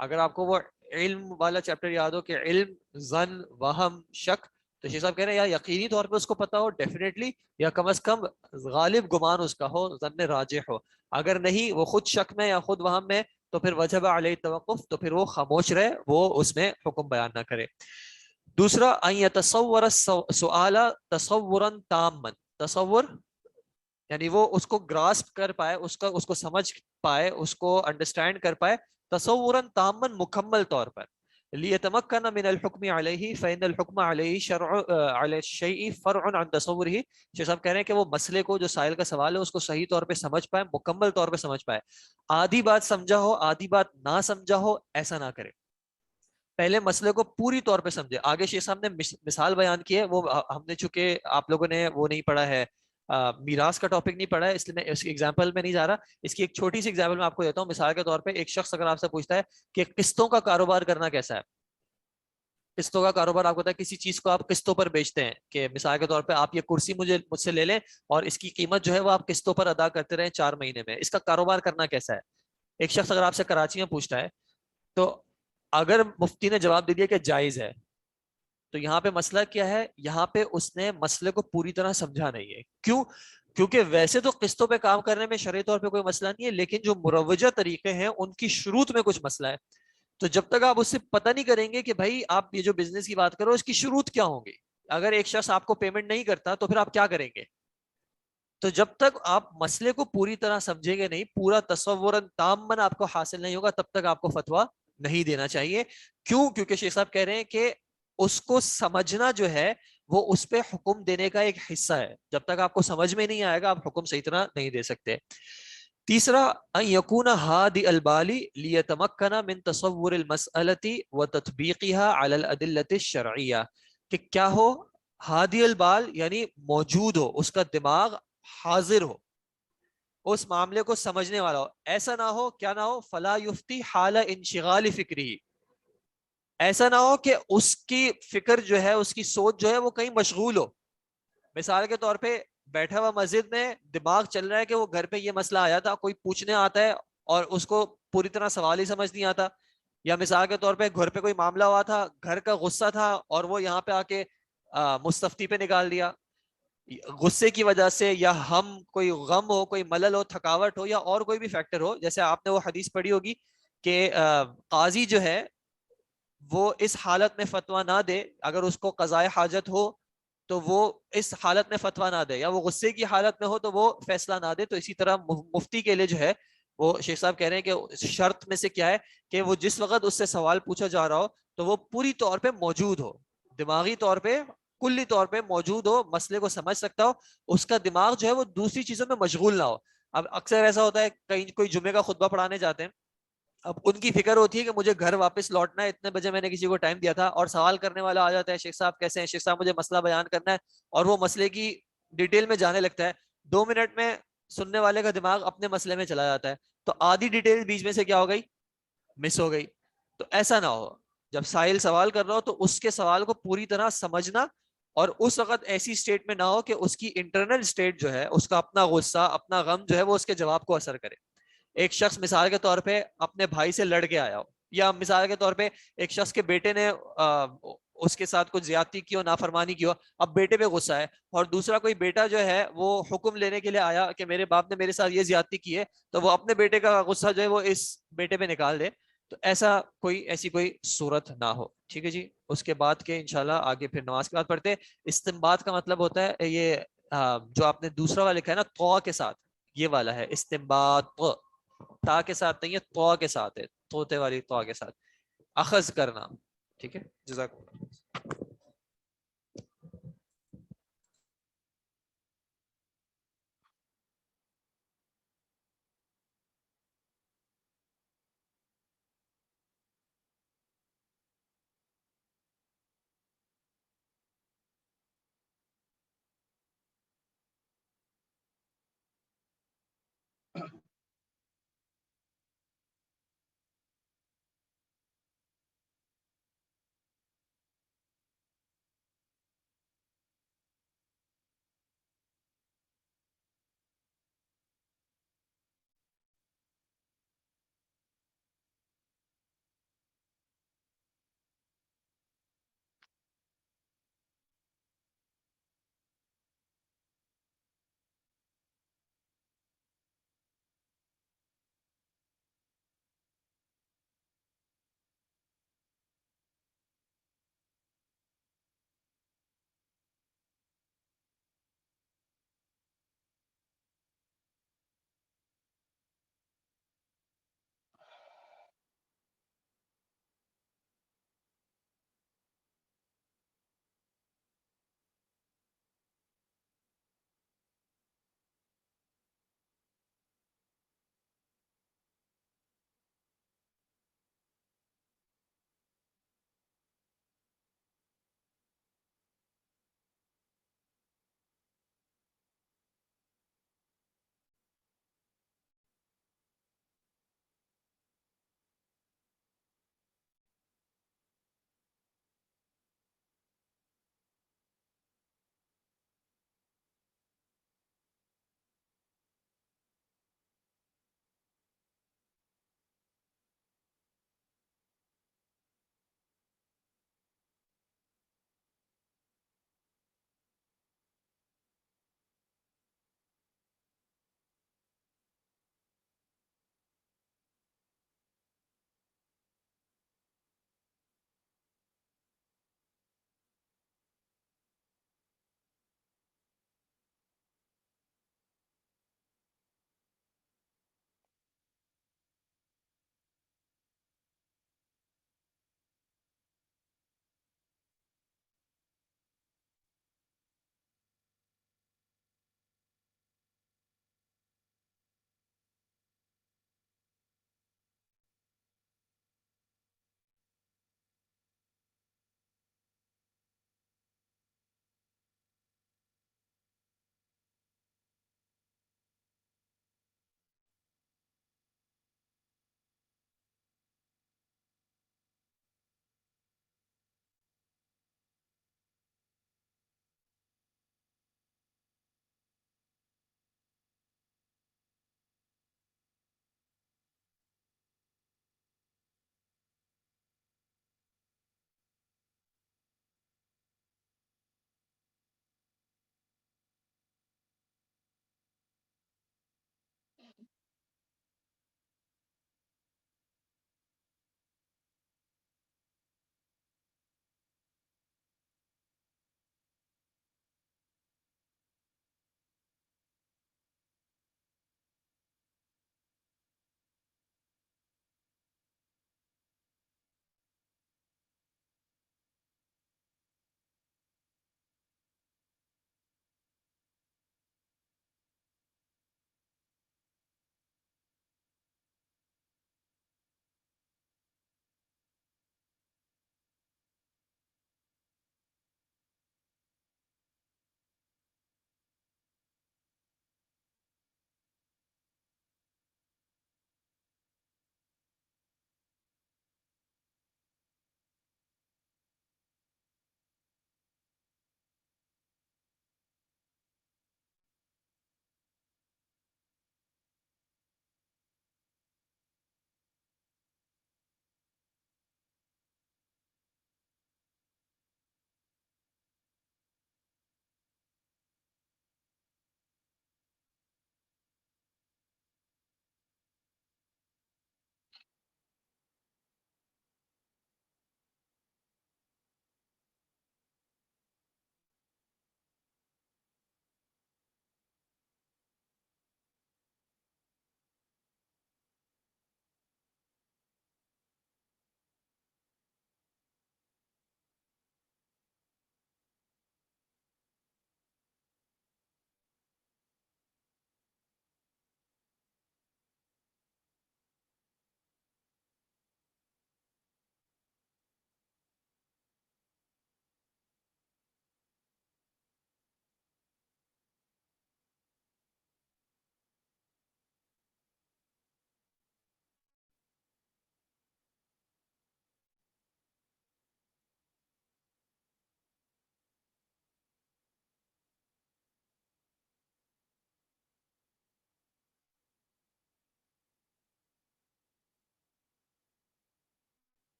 اگر آپ کو وہ علم والا چیپٹر یاد ہو کہ علم، ظن، وہم، شک، تو شیخ صاحب کہہ رہے ہیں یا یقینی طور پہ اس کو پتا ہو ڈیفینیٹلی، یا کم از کم غالب گمان اس کا ہو، ظن راجح ہو. اگر نہیں، وہ خود شک میں یا خود وہم میں، تو پھر وجب علیہ توقف، تو پھر وہ خاموش رہے، وہ اس میں حکم بیان نہ کرے. دوسرا ان یتصور السؤال تصورا تاما، تصور یعنی وہ اس کو گراسپ کر پائے، اس کو سمجھ پائے، اس کو انڈرسٹینڈ کر پائے، تصوراً تاما مکمل طور پر. لیتمکن من الحکم علیہ فإن الحکم علیہ شرع علی الشیء فرع عن تصورہ. شیخ صاحب کہہ رہے ہیں کہ وہ مسئلے کو، جو سائل کا سوال ہے، اس کو صحیح طور پہ سمجھ پائے، مکمل طور پہ سمجھ پائے. آدھی بات سمجھا ہو، آدھی بات نہ سمجھا ہو، ایسا نہ کرے. پہلے مسئلے کو پوری طور پہ سمجھے. آگے شیخ صاحب نے مثال بیان کی ہے، وہ ہم نے چونکہ آپ لوگوں نے وہ نہیں پڑھا ہے، میراث کا ٹاپک نہیں پڑھا ہے، اس لیے میں اس ایگزامپل میں نہیں جا رہا. اس کی ایک چھوٹی سی ایگزامپل میں آپ کو دیتا ہوں. مثال کے طور پہ ایک شخص اگر آپ سے پوچھتا ہے کہ قسطوں کا کاروبار کرنا کیسا ہے، قسطوں کا کاروبار آپ کو پتا ہے کسی چیز کو آپ قسطوں پر بیچتے ہیں، کہ مثال کے طور پہ آپ یہ کرسی مجھ سے لے لیں اور اس کی قیمت جو ہے وہ آپ قسطوں پر ادا کرتے رہیں 4 مہینے میں. اس کا کاروبار کرنا کیسا ہے؟ ایک شخص اگر آپ سے کراچی میں پوچھتا ہے، تو اگر مفتی نے جواب دے دیا کہ جائز ہے، تو یہاں پہ مسئلہ کیا ہے؟ یہاں پہ اس نے مسئلے کو پوری طرح سمجھا نہیں ہے. کیوں؟ کیونکہ ویسے تو قسطوں پہ کام کرنے میں شرعی طور پہ کوئی مسئلہ نہیں ہے، لیکن جو مروجہ طریقے ہیں ان کی شروط میں کچھ مسئلہ ہے. تو جب تک آپ اس سے پتہ نہیں کریں گے کہ بھائی آپ یہ جو بزنس کی بات کرو اس کی شروط کیا ہوں گی، اگر ایک شخص آپ کو پیمنٹ نہیں کرتا تو پھر آپ کیا کریں گے؟ تو جب تک آپ مسئلے کو پوری طرح سمجھیں گے نہیں، پورا تصوراً تاماً آپ کو حاصل نہیں ہوگا، تب تک آپ کو فتویٰ نہیں دینا چاہیے. کیوں؟ کیونکہ شیخ صاحب کہہ رہے ہیں کہ اس کو سمجھنا جو ہے وہ اس پہ حکم دینے کا ایک حصہ ہے. جب تک آپ کو سمجھ میں نہیں آئے گا آپ حکم صحیح طرح نہیں دے سکتے. تیسرا ان یکون ہادی البالی لیتمکن من تصور المسئلہ وتطبیقها علی الادلۃ الشرعیہ، کہ کیا ہو؟ ہادی البال یعنی موجود ہو، اس کا دماغ حاضر ہو، اس معاملے کو سمجھنے والا ہو. ایسا نہ ہو، کیا نہ ہو؟ فلا یفتی حال انشغال فکری، ایسا نہ ہو کہ اس کی فکر جو ہے، اس کی سوچ جو ہے وہ کہیں مشغول ہو. مثال کے طور پہ بیٹھا ہوا مسجد میں دماغ چل رہا ہے کہ وہ گھر پہ یہ مسئلہ آیا تھا، کوئی پوچھنے آتا ہے اور اس کو پوری طرح سوال ہی سمجھ نہیں آتا. یا مثال کے طور پہ گھر پہ کوئی معاملہ ہوا تھا، گھر کا غصہ تھا اور وہ یہاں پہ آ کے مستفتی پہ نکال دیا. غصے کی وجہ سے، یا ہم کوئی غم ہو، کوئی ملل ہو، تھکاوٹ ہو، یا اور کوئی بھی فیکٹر ہو. جیسے آپ نے وہ حدیث پڑھی ہوگی کہ قاضی جو ہے وہ اس حالت میں فتویٰ نہ دے، اگر اس کو قضائے حاجت ہو تو وہ اس حالت میں فتویٰ نہ دے، یا وہ غصے کی حالت میں ہو تو وہ فیصلہ نہ دے. تو اسی طرح مفتی کے لیے جو ہے وہ شیخ صاحب کہہ رہے ہیں کہ شرط میں سے کیا ہے کہ وہ جس وقت اس سے سوال پوچھا جا رہا ہو تو وہ پوری طور پہ موجود ہو، دماغی طور پہ، کلی طور پہ موجود ہو، مسئلے کو سمجھ سکتا ہو، اس کا دماغ جو ہے وہ دوسری چیزوں میں مشغول نہ ہو. اب اکثر ایسا ہوتا ہے کہیں کوئی جمعے کا خطبہ پڑھانے جاتے ہیں، اب ان کی فکر ہوتی ہے کہ مجھے گھر واپس لوٹنا ہے، اتنے بجے میں نے کسی کو ٹائم دیا تھا، اور سوال کرنے والا آ جاتا ہے شیخ صاحب کیسے ہیں، شیخ صاحب مجھے مسئلہ بیان کرنا ہے، اور وہ مسئلے کی ڈیٹیل میں جانے لگتا ہے. 2 منٹ میں سننے والے کا دماغ اپنے مسئلے میں چلا جاتا ہے، تو آدھی ڈیٹیل بیچ میں سے کیا ہو گئی؟ مس ہو گئی. تو ایسا نہ ہو، جب سائل سوال کر رہا ہو تو اس کے سوال کو پوری طرح سمجھنا، اور اس وقت ایسی اسٹیٹ میں نہ ہو کہ اس کی انٹرنل اسٹیٹ جو ہے، اس کا اپنا غصہ، اپنا غم جو ہے وہ اس کے جواب کو اثر کرے. ایک شخص مثال کے طور پہ اپنے بھائی سے لڑ کے آیا ہو، یا مثال کے طور پہ ایک شخص کے بیٹے نے اس کے ساتھ کچھ زیادتی کی ہو، نافرمانی کی ہو، اب بیٹے پہ غصہ ہے، اور دوسرا کوئی بیٹا جو ہے وہ حکم لینے کے لیے آیا کہ میرے باپ نے میرے ساتھ یہ زیادتی کی ہے، تو وہ اپنے بیٹے کا غصہ جو ہے وہ اس بیٹے پہ نکال دے. تو ایسی کوئی صورت نہ ہو. ٹھیک ہے جی. اس کے بعد کے انشاءاللہ آگے پھر نماز کے بعد پڑھتے. استنباط کا مطلب ہوتا ہے یہ جو آپ نے دوسرا والا لکھا ہے نا طوا کے ساتھ، یہ والا ہے استنباط، تا کے ساتھ نہیں ہے، طوا کے ساتھ ہے. طوطے والی تو کے ساتھ اخذ کرنا. ٹھیک ہے, جزاک اللہ.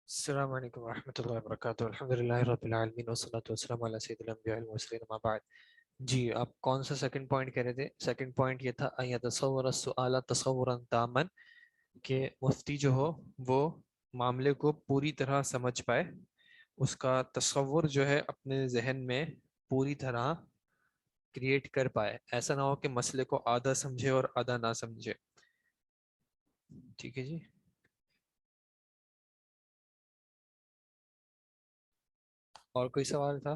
السلام علیکم ورحمۃ اللہ وبرکاتہ. الحمد للہ رب العالمین والصلاۃ والسلام علی سید الانبیاء والمرسلین اما بعد. جی آپ کون سا سیکنڈ پوائنٹ کہہ رہے تھے؟ سیکنڈ پوائنٹ یہ تھا ان یتصور السؤال تصورا تاما، کہ مفتی جو ہو وہ معاملے کو پوری طرح سمجھ پائے، اس کا تصور جو ہے اپنے ذہن میں پوری طرح کریٹ کر پائے، ایسا نہ ہو کہ مسئلے کو آدھا سمجھے اور آدھا نہ سمجھے. ٹھیک ہے جی. اور کوئی سوال تھا؟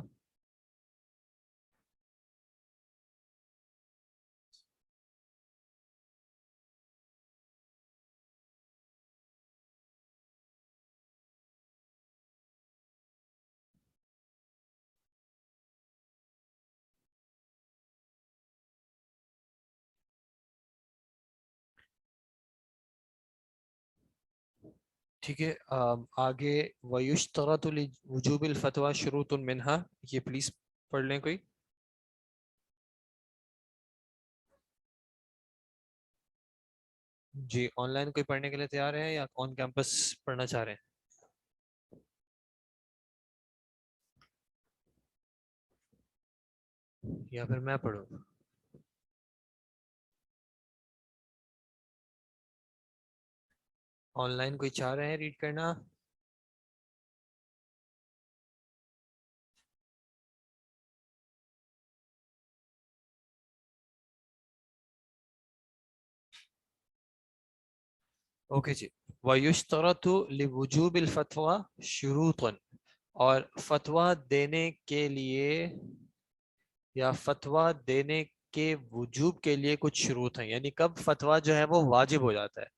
ٹھیک ہے. آگے وَيُشْتَرَطُ لِوُجُوبِ الْفَتْوَى شُرُوطٌ مِنْهَا، یہ پلیز پڑھ لیں کوئی. جی آن لائن کوئی پڑھنے کے لیے تیار ہے یا آن کیمپس پڑھنا چاہ رہے ہیں؟ یا پھر میں پڑھوں؟ آن لائن کوئی چاہ رہے ہیں ریڈ کرنا؟ اوکے جی. وَيُشْتَرَطُ لِوُجُوبِ الْفَتْوَى شُرُوطٌ، اور فتویٰ دینے کے لیے یا فتویٰ دینے کے وجوب کے لیے کچھ شروط ہیں، یعنی کب فتویٰ جو ہے وہ واجب ہو جاتا ہے.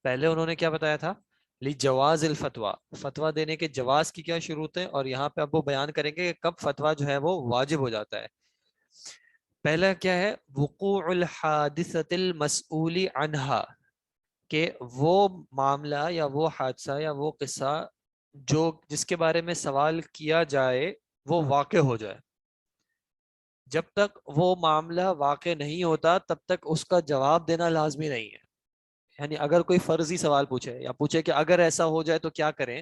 پہلے انہوں نے کیا بتایا تھا؟ لجواز الفتویٰ، فتویٰ دینے کے جواز کی کیا شروط ہے، اور یہاں پہ اب وہ بیان کریں گے کہ کب فتویٰ جو ہے وہ واجب ہو جاتا ہے. پہلا کیا ہے؟ وقوع الحادثۃ المسئول عنہا، کہ وہ معاملہ یا وہ حادثہ یا وہ قصہ جو جس کے بارے میں سوال کیا جائے وہ واقع ہو جائے. جب تک وہ معاملہ واقع نہیں ہوتا تب تک اس کا جواب دینا لازمی نہیں ہے. یعنی اگر کوئی فرضی سوال پوچھے یا پوچھے کہ اگر ایسا ہو جائے تو کیا کریں،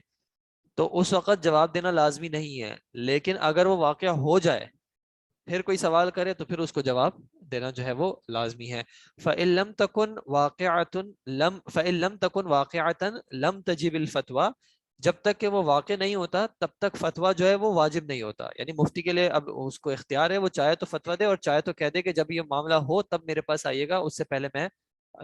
تو اس وقت جواب دینا لازمی نہیں ہے. لیکن اگر وہ واقعہ ہو جائے پھر کوئی سوال کرے تو پھر اس کو جواب دینا جو ہے وہ لازمی ہے. فَإِن لَمْ تَكُنْ وَاقِعَةً لَمْ تَجِبِ الْفَتْوَى، جب تک کہ وہ واقع نہیں ہوتا تب تک فتویٰ جو ہے وہ واجب نہیں ہوتا. یعنی مفتی کے لیے اب اس کو اختیار ہے، وہ چاہے تو فتویٰ دے اور چاہے تو کہہ دے کہ جب یہ معاملہ ہو تب میرے پاس آئیے گا، اس سے پہلے میں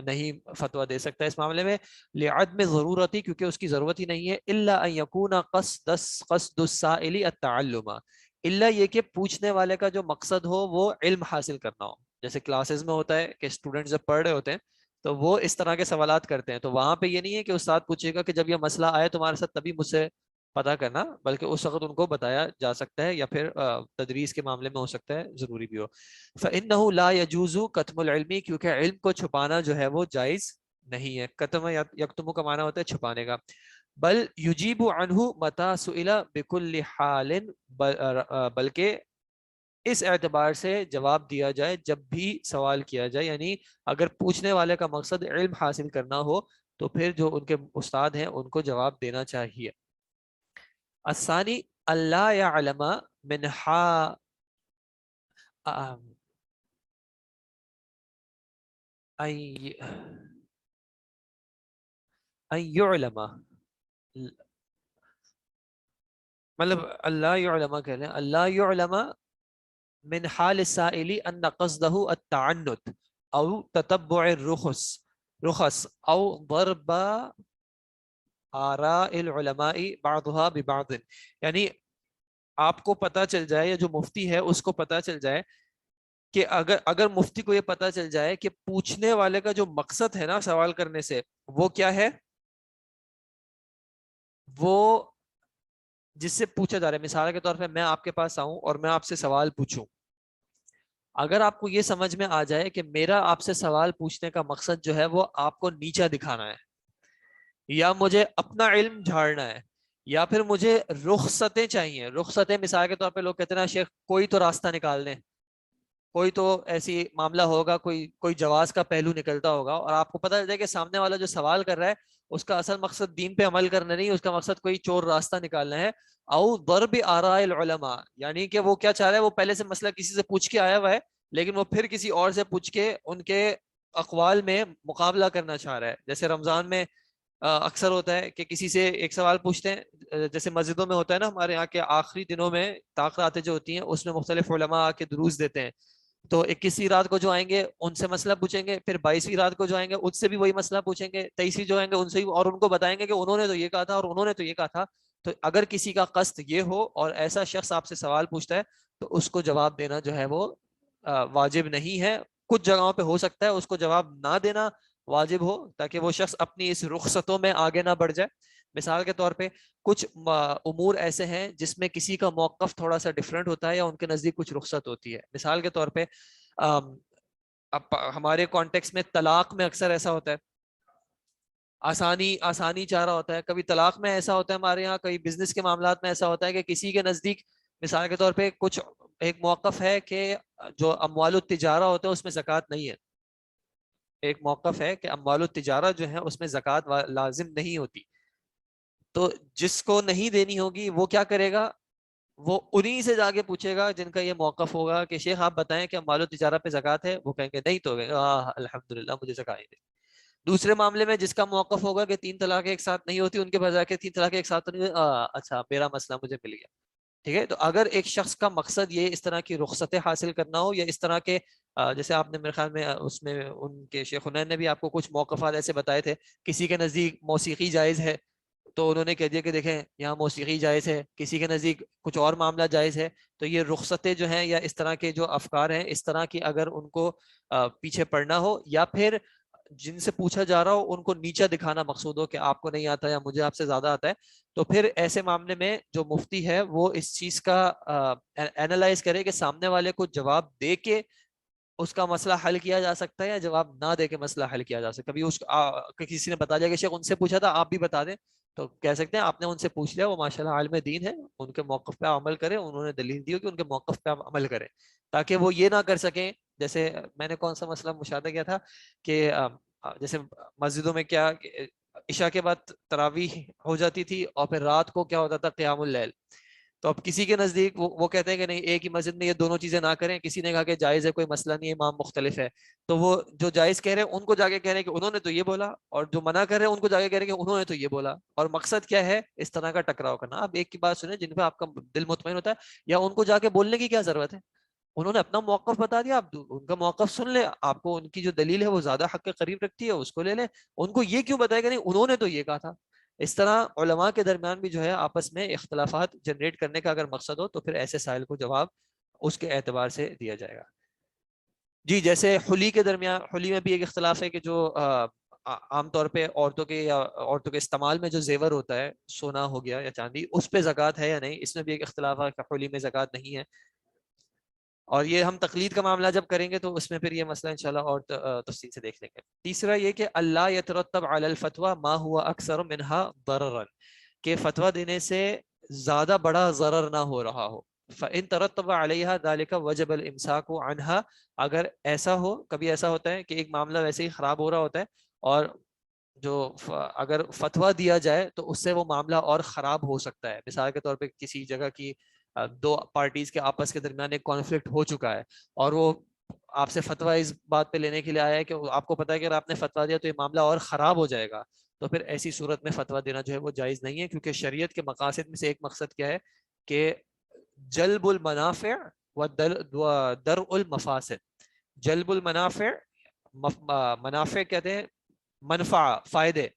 نہیں فتویٰ دے سکتا اس معاملے میں. لعدم ضرورتی، کیونکہ اس کی ضرورت ہی نہیں ہے. الا ان یکون قصد السائل التعلم، الا یہ کہ پوچھنے والے کا جو مقصد ہو وہ علم حاصل کرنا ہو. جیسے کلاسز میں ہوتا ہے کہ اسٹوڈنٹ جب پڑھ رہے ہوتے ہیں تو وہ اس طرح کے سوالات کرتے ہیں، تو وہاں پہ یہ نہیں ہے کہ استاد پوچھے گا کہ جب یہ مسئلہ آئے تمہارے ساتھ تبھی مجھ سے پتہ کرنا، بلکہ اس وقت ان کو بتایا جا سکتا ہے، یا پھر تدریس کے معاملے میں ہو سکتا ہے ضروری بھی ہو. فإنه لا يجوز كتم العلم، کیونکہ علم کو چھپانا جو ہے وہ جائز نہیں ہے. کتم یکتم کا معنی ہوتا ہے چھپانے کا. بل یجیب عنہ متى سئل بكل حال، بلکہ اس اعتبار سے جواب دیا جائے جب بھی سوال کیا جائے. یعنی اگر پوچھنے والے کا مقصد علم حاصل کرنا ہو تو پھر جو ان کے استاد ہیں ان کو جواب دینا چاہیے. الثانی اللہ يعلم منہا ان يعلم، مطلب اللہ يعلم کہہ لیں، اللہ يعلم من حال السائل ان قصده التعنت او تتبع رخص او ضرب آراء العلماء بعضها ببعض. یعنی آپ کو پتہ چل جائے، یا جو مفتی ہے اس کو پتہ چل جائے کہ اگر مفتی کو یہ پتہ چل جائے کہ پوچھنے والے کا جو مقصد ہے نا سوال کرنے سے وہ کیا ہے، وہ جس سے پوچھا جا رہا ہے. مثال کے طور پہ میں آپ کے پاس آؤں اور میں آپ سے سوال پوچھوں، اگر آپ کو یہ سمجھ میں آ جائے کہ میرا آپ سے سوال پوچھنے کا مقصد جو ہے وہ آپ کو نیچا دکھانا ہے، یا مجھے اپنا علم جھاڑنا ہے، یا پھر مجھے رخصتیں چاہیے. رخصتیں مثال کے طور پہ لوگ کہتے ہیں نا شیخ کوئی تو راستہ نکال دیں، کوئی تو ایسی معاملہ ہوگا، کوئی جواز کا پہلو نکلتا ہوگا، اور آپ کو پتہ چل جائے کہ سامنے والا جو سوال کر رہا ہے اس کا اصل مقصد دین پہ عمل کرنا نہیں، اس کا مقصد کوئی چور راستہ نکالنا ہے. او ضرب آراء العلماء، یعنی کہ وہ کیا چاہ رہا ہے، وہ پہلے سے مسئلہ کسی سے پوچھ کے آیا ہوا ہے لیکن وہ پھر کسی اور سے پوچھ کے ان کے اقوال میں مقابلہ کرنا چاہ رہا ہے. جیسے رمضان میں اکثر ہوتا ہے کہ کسی سے ایک سوال پوچھتے ہیں، جیسے مسجدوں میں ہوتا ہے نا، ہمارے یہاں کے آخری دنوں میں تاخراتیں جو ہوتی ہیں اس میں مختلف علماء آ کے دروس دیتے ہیں. تو 21ویں رات کو جو آئیں گے ان سے مسئلہ پوچھیں گے، پھر 22ویں رات کو جو آئیں گے ان سے بھی وہی مسئلہ پوچھیں گے، 23ویں جو آئیں گے ان سے بھی، اور ان کو بتائیں گے کہ انہوں نے تو یہ کہا تھا اور انہوں نے تو یہ کہا تھا. تو اگر کسی کا قصد یہ ہو اور ایسا شخص آپ سے سوال پوچھتا ہے تو اس کو جواب دینا جو ہے وہ واجب نہیں ہے. کچھ جگہوں پہ ہو سکتا ہے اس کو جواب نہ دینا واجب ہو تاکہ وہ شخص اپنی اس رخصتوں میں آگے نہ بڑھ جائے. مثال کے طور پہ کچھ امور ایسے ہیں جس میں کسی کا موقف تھوڑا سا ڈفرینٹ ہوتا ہے یا ان کے نزدیک کچھ رخصت ہوتی ہے. مثال کے طور پہ اب ہمارے کانٹیکس میں طلاق میں اکثر ایسا ہوتا ہے، آسانی چاہ رہا ہوتا ہے. کبھی طلاق میں ایسا ہوتا ہے ہمارے یہاں، کئی بزنس کے معاملات میں ایسا ہوتا ہے کہ کسی کے نزدیک مثال کے طور پہ کچھ ایک موقف ہے کہ جو اموال التجارہ ہوتا ہے اس میں زکوٰۃ نہیں ہے. ایک موقف ہے کہ اموال التجارہ جو ہے اس میں زکوٰۃ لازم نہیں ہوتی. تو جس کو نہیں دینی ہوگی وہ کیا کرے گا، وہ انہی سے جا کے پوچھے گا جن کا یہ موقف ہوگا کہ شیخ آپ بتائیں کہ مال و تجارت پہ زکوٰۃ ہے. وہ کہیں گے نہیں، تو الحمدللہ مجھے زکوٰۃ دے. دوسرے معاملے میں جس کا موقف ہوگا کہ 3 طلاقیں ایک ساتھ نہیں ہوتی، ان کے بجائے کہ 3 طلاقیں ایک ساتھ تو نہیں، اچھا میرا مسئلہ مجھے مل گیا. ٹھیک ہے. تو اگر ایک شخص کا مقصد یہ اس طرح کی رخصتیں حاصل کرنا ہو یا اس طرح کے جیسے آپ نے میرے خیال میں اس میں ان کے شیخ حنین نے بھی آپ کو کچھ موقفات ایسے بتائے تھے، کسی کے نزدیک موسیقی جائز ہے تو انہوں نے کہہ دیا کہ دیکھیں یہاں موسیقی جائز ہے، کسی کے نزدیک کچھ اور معاملہ جائز ہے. تو یہ رخصتیں جو ہیں یا اس طرح کے جو افکار ہیں اس طرح کی اگر ان کو پیچھے پڑنا ہو یا پھر جن سے پوچھا جا رہا ہو ان کو نیچا دکھانا مقصود ہو کہ آپ کو نہیں آتا یا مجھے آپ سے زیادہ آتا ہے، تو پھر ایسے معاملے میں جو مفتی ہے وہ اس چیز کا اینالائز کرے کہ سامنے والے کو جواب دے کے اس کا مسئلہ حل کیا جا سکتا ہے یا جواب نہ دے کے مسئلہ حل کیا جا سکتا ہے. کبھی کسی نے بتا دیا کہ شیخ ان سے پوچھا تھا آپ بھی بتا دیں، تو کہہ سکتے ہیں آپ نے ان سے پوچھ لیا، وہ ماشاءاللہ عالم دین ہے، ان کے موقف پہ عمل کریں، انہوں نے دلیل دی ہو کہ ان کے موقف پہ آپ عمل کریں، تاکہ وہ یہ نہ کر سکیں. جیسے میں نے کون سا مسئلہ مشاہدہ کیا تھا کہ جیسے مسجدوں میں کیا عشاء کے بعد تراویح ہو جاتی تھی اور پھر رات کو کیا ہوتا تھا قیام اللیل. تو اب کسی کے نزدیک وہ کہتے ہیں کہ نہیں ایک ہی مسجد میں یہ دونوں چیزیں نہ کریں. کسی نے کہا کہ جائز ہے، کوئی مسئلہ نہیں ہے، امام مختلف ہے. تو وہ جو جائز کہہ رہے ہیں ان کو جا کے کہہ رہے ہیں کہ انہوں نے تو یہ بولا، اور جو منع کر رہے ہیں ان کو جا کے کہہ رہے ہیں کہ انہوں نے تو یہ بولا. اور مقصد کیا ہے اس طرح کا ٹکراؤ کرنا. آپ ایک کی بات سنیں جن پہ آپ کا دل مطمئن ہوتا ہے، یا ان کو جا کے بولنے کی کیا ضرورت ہے، انہوں نے اپنا موقف بتا دیا، آپ ان کا موقف سن لیں. آپ کو ان کی جو دلیل ہے وہ زیادہ حق کے قریب رکھتی ہے اس کو لے لیں. ان کو یہ کیوں بتائے کہ نہیں انہوں نے تو یہ کہا تھا. اس طرح علماء کے درمیان بھی جو ہے آپس میں اختلافات جنریٹ کرنے کا اگر مقصد ہو تو پھر ایسے سائل کو جواب اس کے اعتبار سے دیا جائے گا. جی جیسے حلی کے درمیان، حلی میں بھی ایک اختلاف ہے کہ جو عام طور پہ عورتوں کے استعمال میں جو زیور ہوتا ہے، سونا ہو گیا یا چاندی، اس پہ زکوٰۃ ہے یا نہیں. اس میں بھی ایک اختلاف ہے کہ حلی میں زکوٰۃ نہیں ہے. اور یہ ہم تقلید کا معاملہ جب کریں گے تو اس میں پھر یہ مسئلہ انشاءاللہ اور تفصیل سے دیکھ لیں گے. تیسرا یہ کہ اللہ یترتب علی الفتوی ما هو اکثر منها ضررا، کہ فتویٰ دینے سے زیادہ بڑا ضرر نہ ہو رہا ہو. فإن ترتب علیہا ذلك وجب الامساک عنها، اگر ایسا ہو، کبھی ایسا ہوتا ہے کہ ایک معاملہ ویسے ہی خراب ہو رہا ہوتا ہے اور جو اگر فتویٰ دیا جائے تو اس سے وہ معاملہ اور خراب ہو سکتا ہے. مثال کے طور پہ کسی جگہ کی دو پارٹیز کے آپس کے درمیان ایک کانفلکٹ ہو چکا ہے اور وہ آپ سے فتویٰ اس بات پہ لینے کے لیے آیا ہے کہ آپ کو پتا ہے کہ اگر آپ نے فتویٰ دیا تو یہ معاملہ اور خراب ہو جائے گا، تو پھر ایسی صورت میں فتویٰ دینا جو ہے وہ جائز نہیں ہے. کیونکہ شریعت کے مقاصد میں سے ایک مقصد کیا ہے کہ جلب المنافع و درء المفاسد. جلب المنافع، منافع کہتے ہیں منفع، فائدے،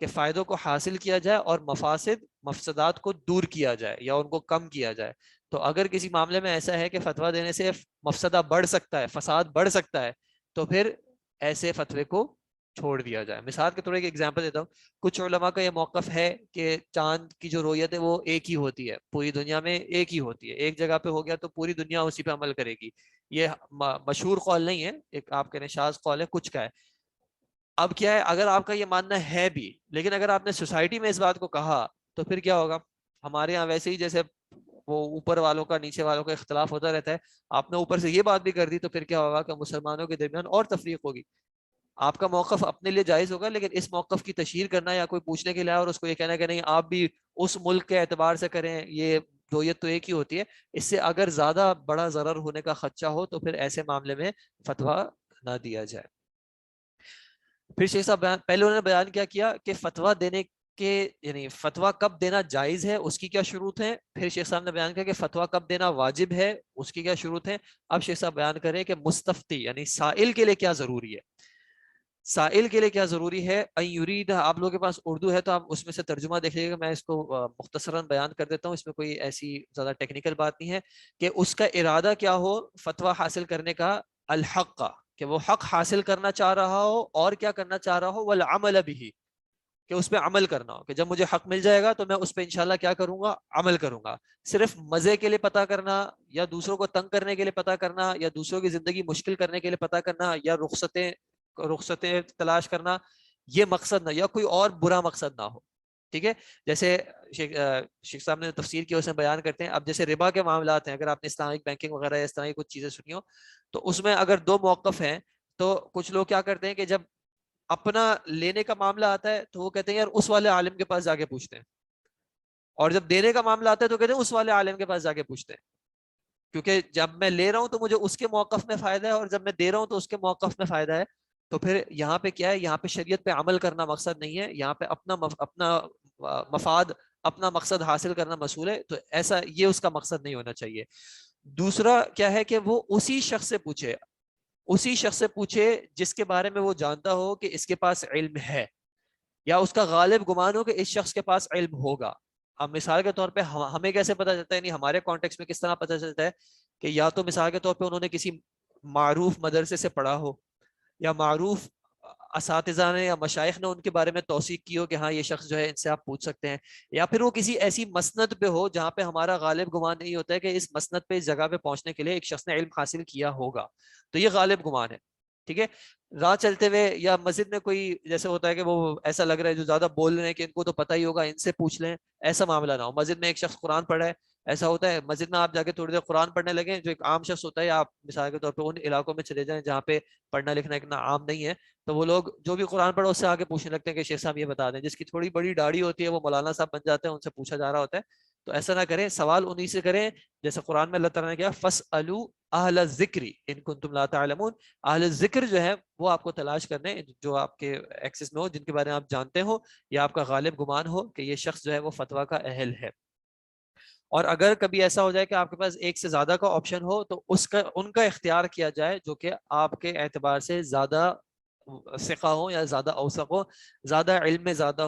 کہ فائدوں کو حاصل کیا جائے اور مفاسد، مفسدات کو دور کیا جائے یا ان کو کم کیا جائے. تو اگر کسی معاملے میں ایسا ہے کہ فتویٰ دینے سے مفسدہ بڑھ سکتا ہے، فساد بڑھ سکتا ہے، تو پھر ایسے فتوے کو چھوڑ دیا جائے. مثال کے طور پر ایک ایگزامپل دیتا ہوں. کچھ علماء کا یہ موقف ہے کہ چاند کی جو رویت ہے وہ ایک ہی ہوتی ہے، پوری دنیا میں ایک ہی ہوتی ہے. ایک جگہ پہ ہو گیا تو پوری دنیا اسی پہ عمل کرے گی. یہ مشہور قول نہیں ہے، ایک آپ کے شاذ قول ہے کچھ کا ہے. اب کیا ہے، اگر آپ کا یہ ماننا ہے بھی، لیکن اگر آپ نے سوسائٹی میں اس بات کو کہا تو پھر کیا ہوگا. ہمارے ہاں ویسے ہی جیسے وہ اوپر والوں کا نیچے والوں کا اختلاف ہوتا رہتا ہے، آپ نے اوپر سے یہ بات بھی کر دی تو پھر کیا ہوگا کہ مسلمانوں کے درمیان اور تفریق ہوگی. آپ کا موقف اپنے لیے جائز ہوگا، لیکن اس موقف کی تشہیر کرنا یا کوئی پوچھنے کے لیے اور اس کو یہ کہنا کہ نہیں آپ بھی اس ملک کے اعتبار سے کریں، یہ دویت تو ایک ہی ہوتی ہے. اس سے اگر زیادہ بڑا ضرر ہونے کا خدشہ ہو تو پھر ایسے معاملے میں فتویٰ نہ دیا جائے. پھر شیخ صاحب پہلے انہوں نے بیان کیا کہ فتویٰ دینے کے یعنی فتویٰ کب دینا جائز ہے اس کی کیا شروط ہیں. پھر شیخ صاحب نے بیان کیا کہ فتویٰ کب دینا واجب ہے اس کی کیا شروط ہیں. اب شیخ صاحب بیان کریں کہ مستفتی یعنی سائل کے لیے کیا ضروری ہے. سائل کے لیے کیا ضروری ہے. ان یرید، آپ لوگوں کے پاس اردو ہے تو آپ اس میں سے ترجمہ دیکھ لیجیے گا، میں اس کو مختصراً بیان کر دیتا ہوں، اس میں کوئی ایسی زیادہ ٹیکنیکل بات نہیں ہے. کہ اس کا ارادہ کیا ہو فتویٰ حاصل کرنے کا، الحق کا، کہ وہ حق حاصل کرنا چاہ رہا ہو اور کیا کرنا چاہ رہا ہو، والعمل بھی، کہ اس پہ عمل کرنا ہو، کہ جب مجھے حق مل جائے گا تو میں اس پہ انشاءاللہ کیا کروں گا، عمل کروں گا. صرف مزے کے لیے پتہ کرنا یا دوسروں کو تنگ کرنے کے لیے پتہ کرنا یا دوسروں کی زندگی مشکل کرنے کے لیے پتہ کرنا یا رخصتیں تلاش کرنا، یہ مقصد نہ، یا کوئی اور برا مقصد نہ ہو. ٹھیک ہے. جیسے شیخ صاحب نے تفسیر کی اس میں بیان کرتے ہیں، اب جیسے ربا کے معاملات ہیں، اگر آپ نے اسلامک بینکنگ وغیرہ یا اس طرح کی کچھ چیزیں سنی ہو تو اس میں اگر دو موقف ہیں تو کچھ لوگ کیا کرتے ہیں کہ جب اپنا لینے کا معاملہ آتا ہے تو وہ کہتے ہیں یار اس والے عالم کے پاس جا کے پوچھتے ہیں، اور جب دینے کا معاملہ آتا ہے تو کہتے ہیں اس والے عالم کے پاس جا کے پوچھتے ہیں، کیونکہ جب میں لے رہا ہوں تو مجھے اس کے موقف میں فائدہ ہے اور جب میں دے رہا ہوں تو اس کے موقف میں فائدہ ہے. تو پھر یہاں پہ کیا ہے، یہاں پہ شریعت پہ عمل کرنا مقصد نہیں ہے، یہاں پہ اپنا مفاد، اپنا مقصد حاصل کرنا مسئول ہے. تو ایسا یہ اس کا مقصد نہیں ہونا چاہیے. دوسرا کیا ہے کہ وہ اسی شخص سے پوچھے جس کے بارے میں وہ جانتا ہو کہ اس کے پاس علم ہے، یا اس کا غالب گمان ہو کہ اس شخص کے پاس علم ہوگا. اب مثال کے طور پہ ہمیں کیسے پتہ چلتا ہے، نہیں ہمارے کانٹیکس میں کس طرح پتہ چلتا ہے کہ یا تو مثال کے طور پہ انہوں نے کسی معروف مدرسے سے پڑھا ہو، یا معروف اساتذہ نے یا مشائخ نے ان کے بارے میں توثیق کی ہو کہ ہاں یہ شخص جو ہے ان سے آپ پوچھ سکتے ہیں، یا پھر وہ کسی ایسی مسند پہ ہو جہاں پہ ہمارا غالب گمان نہیں ہوتا ہے کہ اس مسند پہ اس جگہ پہ پہنچنے کے لیے ایک شخص نے علم حاصل کیا ہوگا. تو یہ غالب گمان ہے. ٹھیک ہے. راہ چلتے ہوئے یا مسجد میں کوئی جیسے ہوتا ہے کہ وہ ایسا لگ رہا ہے جو زیادہ بول رہے ہیں کہ ان کو تو پتہ ہی ہوگا، ان سے پوچھ لیں، ایسا معاملہ نہ ہو. مسجد میں ایک شخص قرآن پڑھ رہا ہے، ایسا ہوتا ہے مسجد میں آپ جا کے تھوڑی دیر قرآن پڑھنے لگیں، جو ایک عام شخص ہوتا ہے، آپ مثال کے طور پہ ان علاقوں میں چلے جائیں جہاں پہ پڑھنا لکھنا اتنا عام نہیں ہے، تو وہ لوگ جو بھی قرآن پڑھو اس سے آگے پوچھنے لگتے ہیں کہ شیخ صاحب یہ بتا دیں. جس کی تھوڑی بڑی داڑھی ہوتی ہے وہ مولانا صاحب بن جاتے ہیں، ان سے پوچھا جا رہا ہوتا ہے. تو ایسا نہ کریں، سوال انہی سے کریں جیسے قرآن میں اللہ تعالیٰ نے کہا فَاسْأَلُوا أَهْلَ الذِّكْرِ إِن كُنتُمْ لَا تَعْلَمُونَ. اہل ذکر جو ہے وہ آپ کو تلاش کرنے جو آپ کے ایکسس میں ہو، جن کے بارے میں آپ جانتے ہو یا آپ کا غالب گمان ہو کہ یہ شخص جو ہے وہ فتویٰ کا اہل ہے. اور اگر کبھی ایسا ہو جائے کہ آپ کے پاس ایک سے زیادہ کا آپشن ہو تو ان کا اختیار کیا جائے جو کہ آپ کے اعتبار سے زیادہ ثقہ ہو یا زیادہ اوثق ہو، زیادہ علم میں زیادہ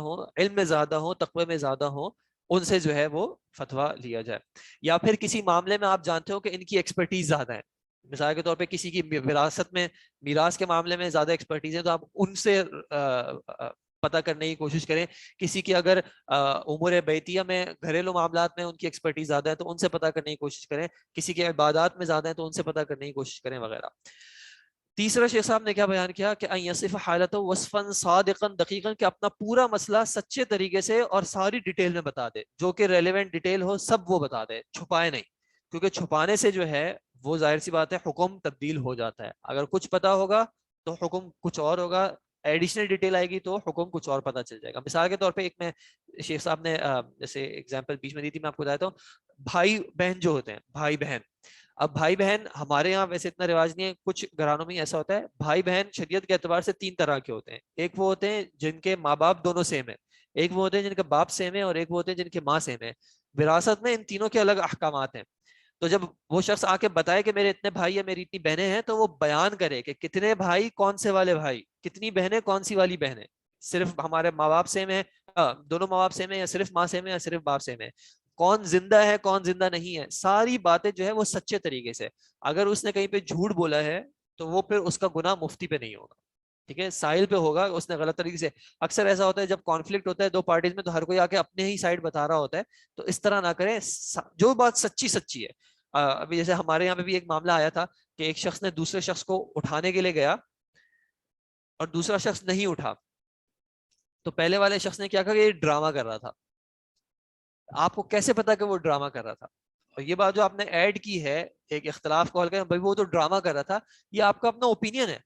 ہو، تقوی میں زیادہ ہو، ان سے جو ہے وہ فتویٰ لیا جائے. یا پھر کسی معاملے میں آپ جانتے ہو کہ ان کی ایکسپرٹیز زیادہ ہے، مثال کے طور پہ کسی کی میراث کے معاملے میں زیادہ ایکسپرٹیز ہے تو آپ ان سے پتہ کرنے کی کوشش کریں. کسی کی اگر امور بیتیہ میں، گھریلو معاملات میں ان کی ایکسپرٹیز زیادہ ہے تو ان سے پتہ کرنے کی کوشش کریں. کسی کے عبادات میں زیادہ ہے تو ان سے پتہ کرنے کی کوشش کریں وغیرہ. تیسرا شیخ صاحب نے کیا بیان کیا کہ ان یصف حالتہ وصفا صادقا دقیقا، کہ اپنا پورا مسئلہ سچے طریقے سے اور ساری ڈیٹیل میں بتا دے، جو کہ ریلیونٹ ڈیٹیل ہو سب وہ بتا دے، چھپائے نہیں. کیونکہ چھپانے سے جو ہے وہ ظاہر سی بات ہے حکم تبدیل ہو جاتا ہے. اگر کچھ پتا ہوگا تو حکم کچھ اور ہوگا، ایڈیشنل ڈیٹیل آئے گی تو حکم کچھ اور پتہ چل جائے گا. مثال کے طور پہ ایک میں شیخ صاحب نے جیسے اگزامپل بیچ میں دی تھی، میں آپ کو بتاتا ہوں. بھائی بہن جو ہوتے ہیں، بھائی بہن، اب بھائی بہن ہمارے یہاں ویسے اتنا رواج نہیں ہے، کچھ گھرانوں میں ایسا ہوتا ہے. بھائی بہن شریعت کے اعتبار سے 3 طرح کے ہوتے ہیں. ایک وہ ہوتے ہیں جن کے ماں باپ دونوں سیم ہیں، ایک وہ ہوتے ہیں جن کے باپ سیم ہے، اور ایک وہ ہوتے ہیں جن کے ماں سیم ہے. وراثت میں ان تینوں کے الگ احکامات ہیں. تو جب وہ شخص آ کے بتائے کہ میرے اتنے بھائی ہیں، میری اتنی بہنیں ہیں، تو وہ بیان کرے کہ کتنے بھائی کون سے والے بھائی، کتنی بہنیں کون سی والی بہنیں، صرف ہمارے ماں باپ سیم ہیں، دونوں ماں باپ سیم ہیں، یا صرف ماں سیم ہے، یا صرف باپ سیم ہے، کون زندہ ہے کون زندہ نہیں ہے. ساری باتیں جو ہے وہ سچے طریقے سے. اگر اس نے کہیں پہ جھوٹ بولا ہے تو وہ پھر اس کا گناہ مفتی پہ نہیں ہوگا، ٹھیک ہے، سائل پہ ہوگا. اس نے غلط طریقے سے، اکثر ایسا ہوتا ہے جب کانفلکٹ ہوتا ہے دو پارٹیز میں تو ہر کوئی آ کے اپنے ہی سائڈ بتا رہا ہوتا ہے. تو اس طرح نہ کریں، جو بات سچی سچی ہے. ابھی جیسے ہمارے یہاں پہ بھی ایک معاملہ آیا تھا کہ ایک شخص نے دوسرے شخص کو اٹھانے کے لیے گیا اور دوسرا شخص نہیں اٹھا. تو پہلے والے شخص نے کیا کہا کہ یہ ڈرامہ کر رہا تھا. آپ کو کیسے پتا کہ وہ ڈرامہ کر رہا تھا؟ اور یہ بات جو آپ نے ایڈ کی ہے ایک اختلاف کو حل کریں، بھائی وہ تو ڈرامہ کر رہا تھا، یہ آپ کا اپنا اوپینین ہے.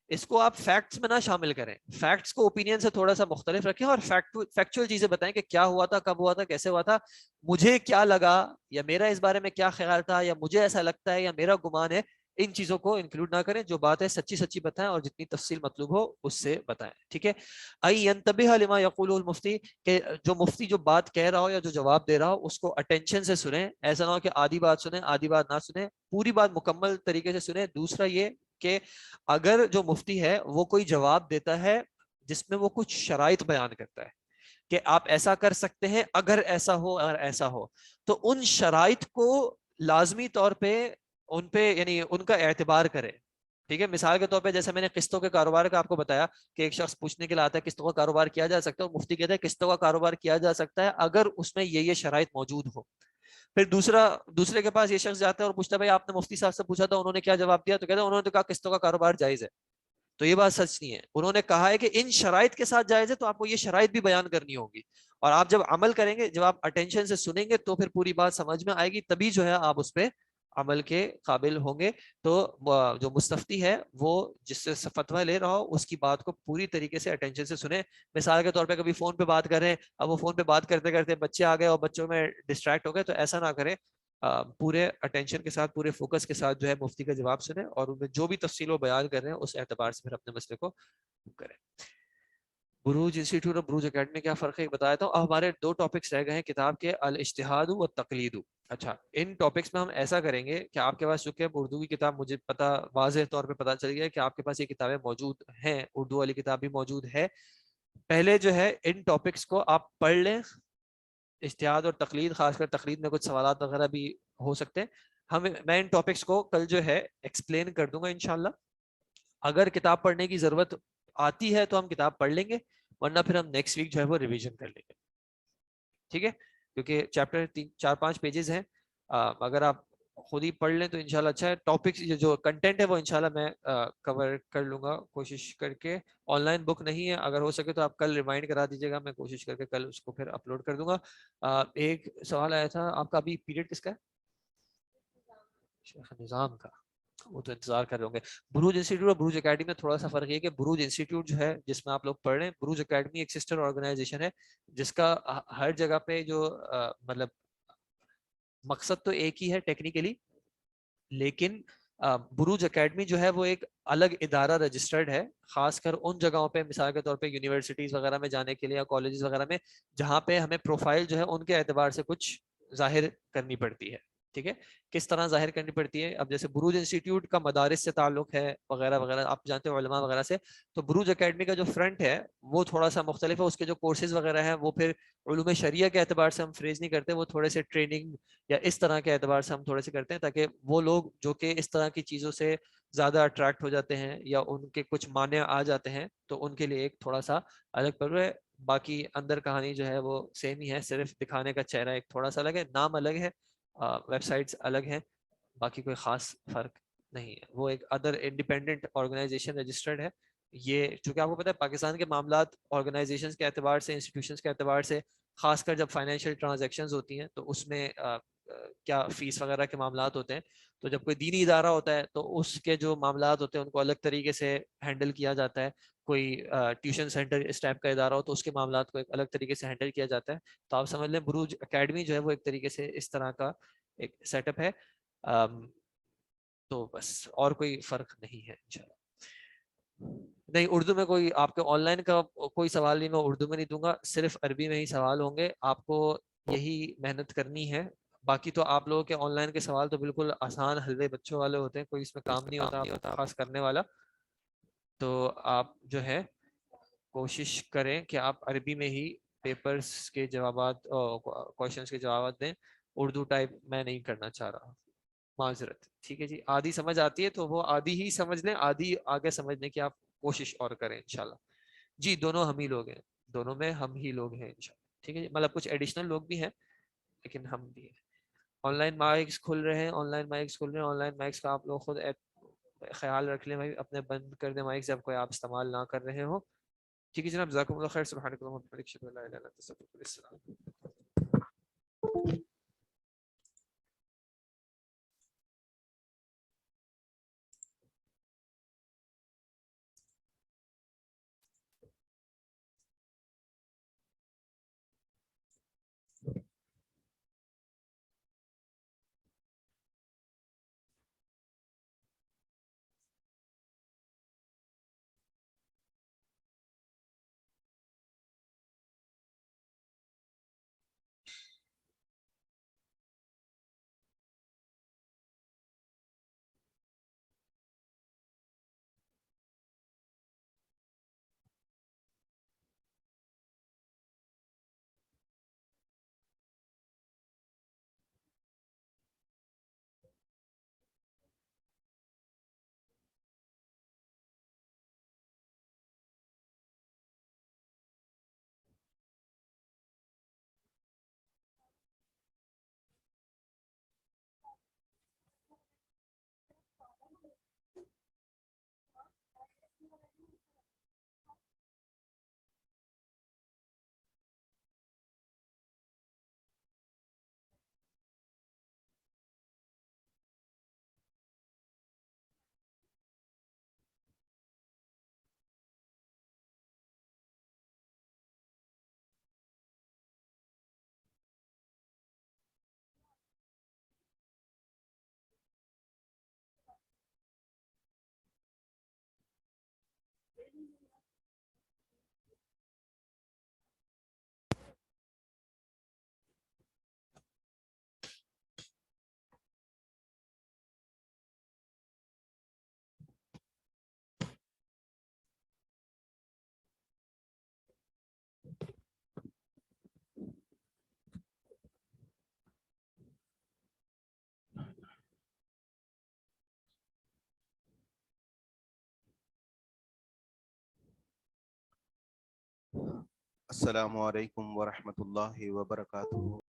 اس کو آپ فیکٹس میں نہ شامل کریں, فیکٹس کو اوپینین سے تھوڑا سا مختلف رکھیں اور فیکچوئل چیزیں بتائیں کہ کیا ہوا تھا, کب ہوا تھا, کیسے ہوا تھا, مجھے کیا لگا, یا میرا اس بارے میں کیا خیال تھا, یا مجھے ایسا لگتا ہے, یا میرا گمان ہے. ان چیزوں کو انکلوڈ نہ کریں, جو بات ہے سچی سچی بتائیں اور جتنی تفصیل مطلوب ہو اس سے بتائیں. ٹھیک ہے. ينتبه لما يقوله المفتی, کہ جو مفتی جو بات کہہ رہا ہو یا جو جواب دے رہا ہو اس کو اٹینشن سے سنیں. ایسا نہ ہو کہ آدھی بات سنیں آدھی بات نہ سنیں, پوری بات مکمل طریقے سے سنیں. دوسرا یہ کہ اگر جو مفتی ہے وہ کوئی جواب دیتا ہے جس میں وہ کچھ شرائط بیان کرتا ہے کہ آپ ایسا کر سکتے ہیں اگر ایسا ہو, اگر ایسا ہو, تو ان شرائط کو لازمی طور پہ ان پہ یعنی ان کا اعتبار کرے. ٹھیک ہے. مثال کے طور پہ جیسے میں نے قسطوں کے کاروبار کا آپ کو بتایا کہ ایک شخص پوچھنے کے لیے آتا ہے قسطوں کا کاروبار کیا جا سکتا ہے, مفتی کہتے ہیں قسطوں کا کاروبار کیا جا سکتا ہے اگر اس میں یہ شرائط موجود ہو. پھر دوسرے کے پاس یہ شخص جاتا ہے اور پوچھتا ہے بھائی آپ نے مفتی صاحب سے پوچھا تھا انہوں نے کیا جواب دیا, تو کہتے ہیں انہوں نے تو کہا قسطوں کا کاروبار جائز ہے. تو یہ بات سچ نہیں ہے. انہوں نے کہا ہے کہ ان شرائط کے ساتھ جائز ہے, تو آپ کو یہ شرائط بھی بیان کرنی ہوگی. اور آپ جب عمل کریں گے, جب آپ اٹینشن سے سنیں گے تو پھر پوری بات سمجھ میں آئے گی, تبھی جو ہے آپ اس پہ عمل کے قابل ہوں گے. تو جو مستفتی ہے وہ جس سے فتویٰ لے رہا ہو اس کی بات کو پوری طریقے سے اٹینشن سے سنیں. مثال کے طور پہ کبھی فون پہ بات کر رہے ہیں, اب وہ فون پہ بات کرتے کرتے بچے آ گئے اور بچوں میں ڈسٹریکٹ ہو گئے, تو ایسا نہ کریں. پورے اٹینشن کے ساتھ پورے فوکس کے ساتھ جو ہے مفتی کا جواب سنیں اور ان میں جو بھی تفصیل و بیان کر رہے ہیں اس اعتبار سے پھر اپنے مسئلے کو کریں. بروج انسٹیٹیوٹ اور بروج اکیڈمی میں کیا فرق ہے بتایا تھا. اب ہمارے 2 ٹاپکس رہ گئے ہیں کتاب کے, الاجتہاد و تقلید. اچھا, ان ٹاپکس میں ہم ایسا کریں گے کہ آپ کے پاس چونکہ اردو کی کتاب مجھے پتا واضح طور پہ پتا چل گیا کہ آپ کے پاس یہ کتابیں موجود ہیں, اردو والی کتاب بھی موجود ہے. پہلے جو ہے ان ٹاپکس کو آپ پڑھ لیں, اجتہاد اور تقلید, خاص کر تقلید میں کچھ سوالات وغیرہ بھی ہو سکتے ہیں. میں ان ٹاپکس کو کل جو ہے ایکسپلین کر دوں گا انشاءاللہ. اگر کتاب پڑھنے کی ضرورت آتی ہے تو ہم کتاب پڑھ لیں گے, ورنہ پھر ہم نیکسٹ ویک جو ہے وہ ریویژن کر لیں گے. ٹھیک ہے, کیونکہ چیپٹر 4-5 پیجز ہیں, اگر آپ خود ہی پڑھ لیں تو انشاءاللہ اچھا ہے. ٹاپکس جو کنٹینٹ ہے وہ انشاءاللہ میں کور کر لوں گا کوشش کر کے. آن لائن بک نہیں ہے, اگر ہو سکے تو آپ کل ریمائنڈ کرا دیجیے گا, میں کوشش کر کے کل اس کو پھر اپلوڈ کر دوں گا. ایک سوال آیا تھا آپ کا, ابھی پیریڈ کس کا ہے؟ شیخ نظام کا, وہ تو انتظار کر رہے ہوں گے. بروج انسٹیٹیوٹ اور بروج اکیڈمی میں تھوڑا سا فرق یہ کہ بروج انسٹیٹیوٹ جو ہے جس میں آپ لوگ پڑھ رہے ہیں, بروج اکیڈمی ایک سسٹر آرگنائزیشن ہے جس کا ہر جگہ پہ جو مطلب مقصد تو ایک ہی ہے ٹیکنیکلی, لیکن بروج اکیڈمی جو ہے وہ ایک الگ ادارہ رجسٹرڈ ہے, خاص کر ان جگہوں پہ مثال کے طور پہ یونیورسٹیز وغیرہ میں جانے کے لیے یا کالجز وغیرہ میں جہاں پہ ہمیں پروفائل جو ہے ان کے اعتبار سے کچھ ظاہر کرنی پڑتی ہے. ٹھیک ہے, کس طرح ظاہر کرنی پڑتی ہے. اب جیسے بروج انسٹیٹیوٹ کا مدارس سے تعلق ہے وغیرہ وغیرہ, آپ جانتے ہو علماء وغیرہ سے, تو بروج اکیڈمی کا جو فرنٹ ہے وہ تھوڑا سا مختلف ہے. اس کے جو کورسز وغیرہ ہیں وہ پھر علوم شریعہ کے اعتبار سے ہم فریز نہیں کرتے, وہ تھوڑے سے ٹریننگ یا اس طرح کے اعتبار سے ہم تھوڑے سے کرتے ہیں, تاکہ وہ لوگ جو کہ اس طرح کی چیزوں سے زیادہ اٹریکٹ ہو جاتے ہیں یا ان کے کچھ مانع آ جاتے ہیں تو ان کے لیے ایک تھوڑا سا الگ پر ہے. باقی اندر کہانی جو ہے وہ سیم ہی ہے, صرف دکھانے کا چہرہ ایک تھوڑا سا الگ ہے, نام الگ ہے, ویب سائٹس الگ ہیں, باقی کوئی خاص فرق نہیں ہے. وہ ایک ادر انڈیپینڈنٹ آرگنائزیشن رجسٹرڈ ہے. یہ چونکہ آپ کو پتا ہے پاکستان کے معاملات آرگنائزیشن کے اعتبار سے, انسٹیٹیوشنس کے اعتبار سے, خاص کر جب فائنینشیل ٹرانزیکشنز ہوتی ہیں تو اس میں کیا فیس وغیرہ کے معاملات ہوتے ہیں, تو جب کوئی دینی ادارہ ہوتا ہے تو اس کے جو معاملات ہوتے ہیں ان کو الگ طریقے سے ہینڈل کیا جاتا ہے. کوئی ٹیوشن سینٹر اس ٹائپ کا ادارہ ہو تو اس کے معاملات کو ایک الگ طریقے سے ہینڈل کیا جاتا ہے. تو آپ سمجھ لیں بروج اکیڈمی جو ہے وہ ایک طریقے سے اس طرح کا ایک سیٹ اپ ہے. تو بس اور کوئی فرق نہیں ہے انشاءاللہ. نہیں, اردو میں کوئی آپ کے آن لائن کا کوئی سوال نہیں, میں اردو میں نہیں دوں گا, صرف عربی میں ہی سوال ہوں گے. آپ کو یہی محنت کرنی ہے. باقی تو آپ لوگوں کے آن لائن کے سوال تو بالکل آسان حلوے بچوں والے ہوتے ہیں, کوئی اس میں کام نہیں ہوتا خاص کرنے والا. تو آپ جو ہے کوشش کریں کہ آپ عربی میں ہی پیپرز کے جوابات کوشچنس کے جوابات دیں. اردو ٹائپ میں نہیں کرنا چاہ رہا, معذرت. ٹھیک ہے جی, آدھی سمجھ آتی ہے تو وہ آدھی ہی سمجھ لیں, آدھی آگے سمجھنے کی آپ کوشش اور کریں انشاءاللہ. جی دونوں ہم ہی لوگ ہیں, دونوں میں ہم ہی لوگ ہیں انشاءاللہ. ٹھیک ہے جی, مطلب کچھ ایڈیشنل لوگ بھی ہیں لیکن ہم بھی ہیں. آن لائن مائکس کھل رہے ہیں, آن لائن مائکس کھل رہے ہیں. آن لائن مائکس کا آپ لوگ خود خیال رکھ لیں, اپنے بند کر دیں مائک جب کوئی آپ استعمال نہ کر رہے ہو. ٹھیک ہے جناب, جزاکم اللہ خیر. سبحانک اللہم وبحمدک, اشہد ان لا الہ الا انت, استغفرک و اتوب الیک. السلام علیکم ورحمۃ اللہ وبرکاتہ.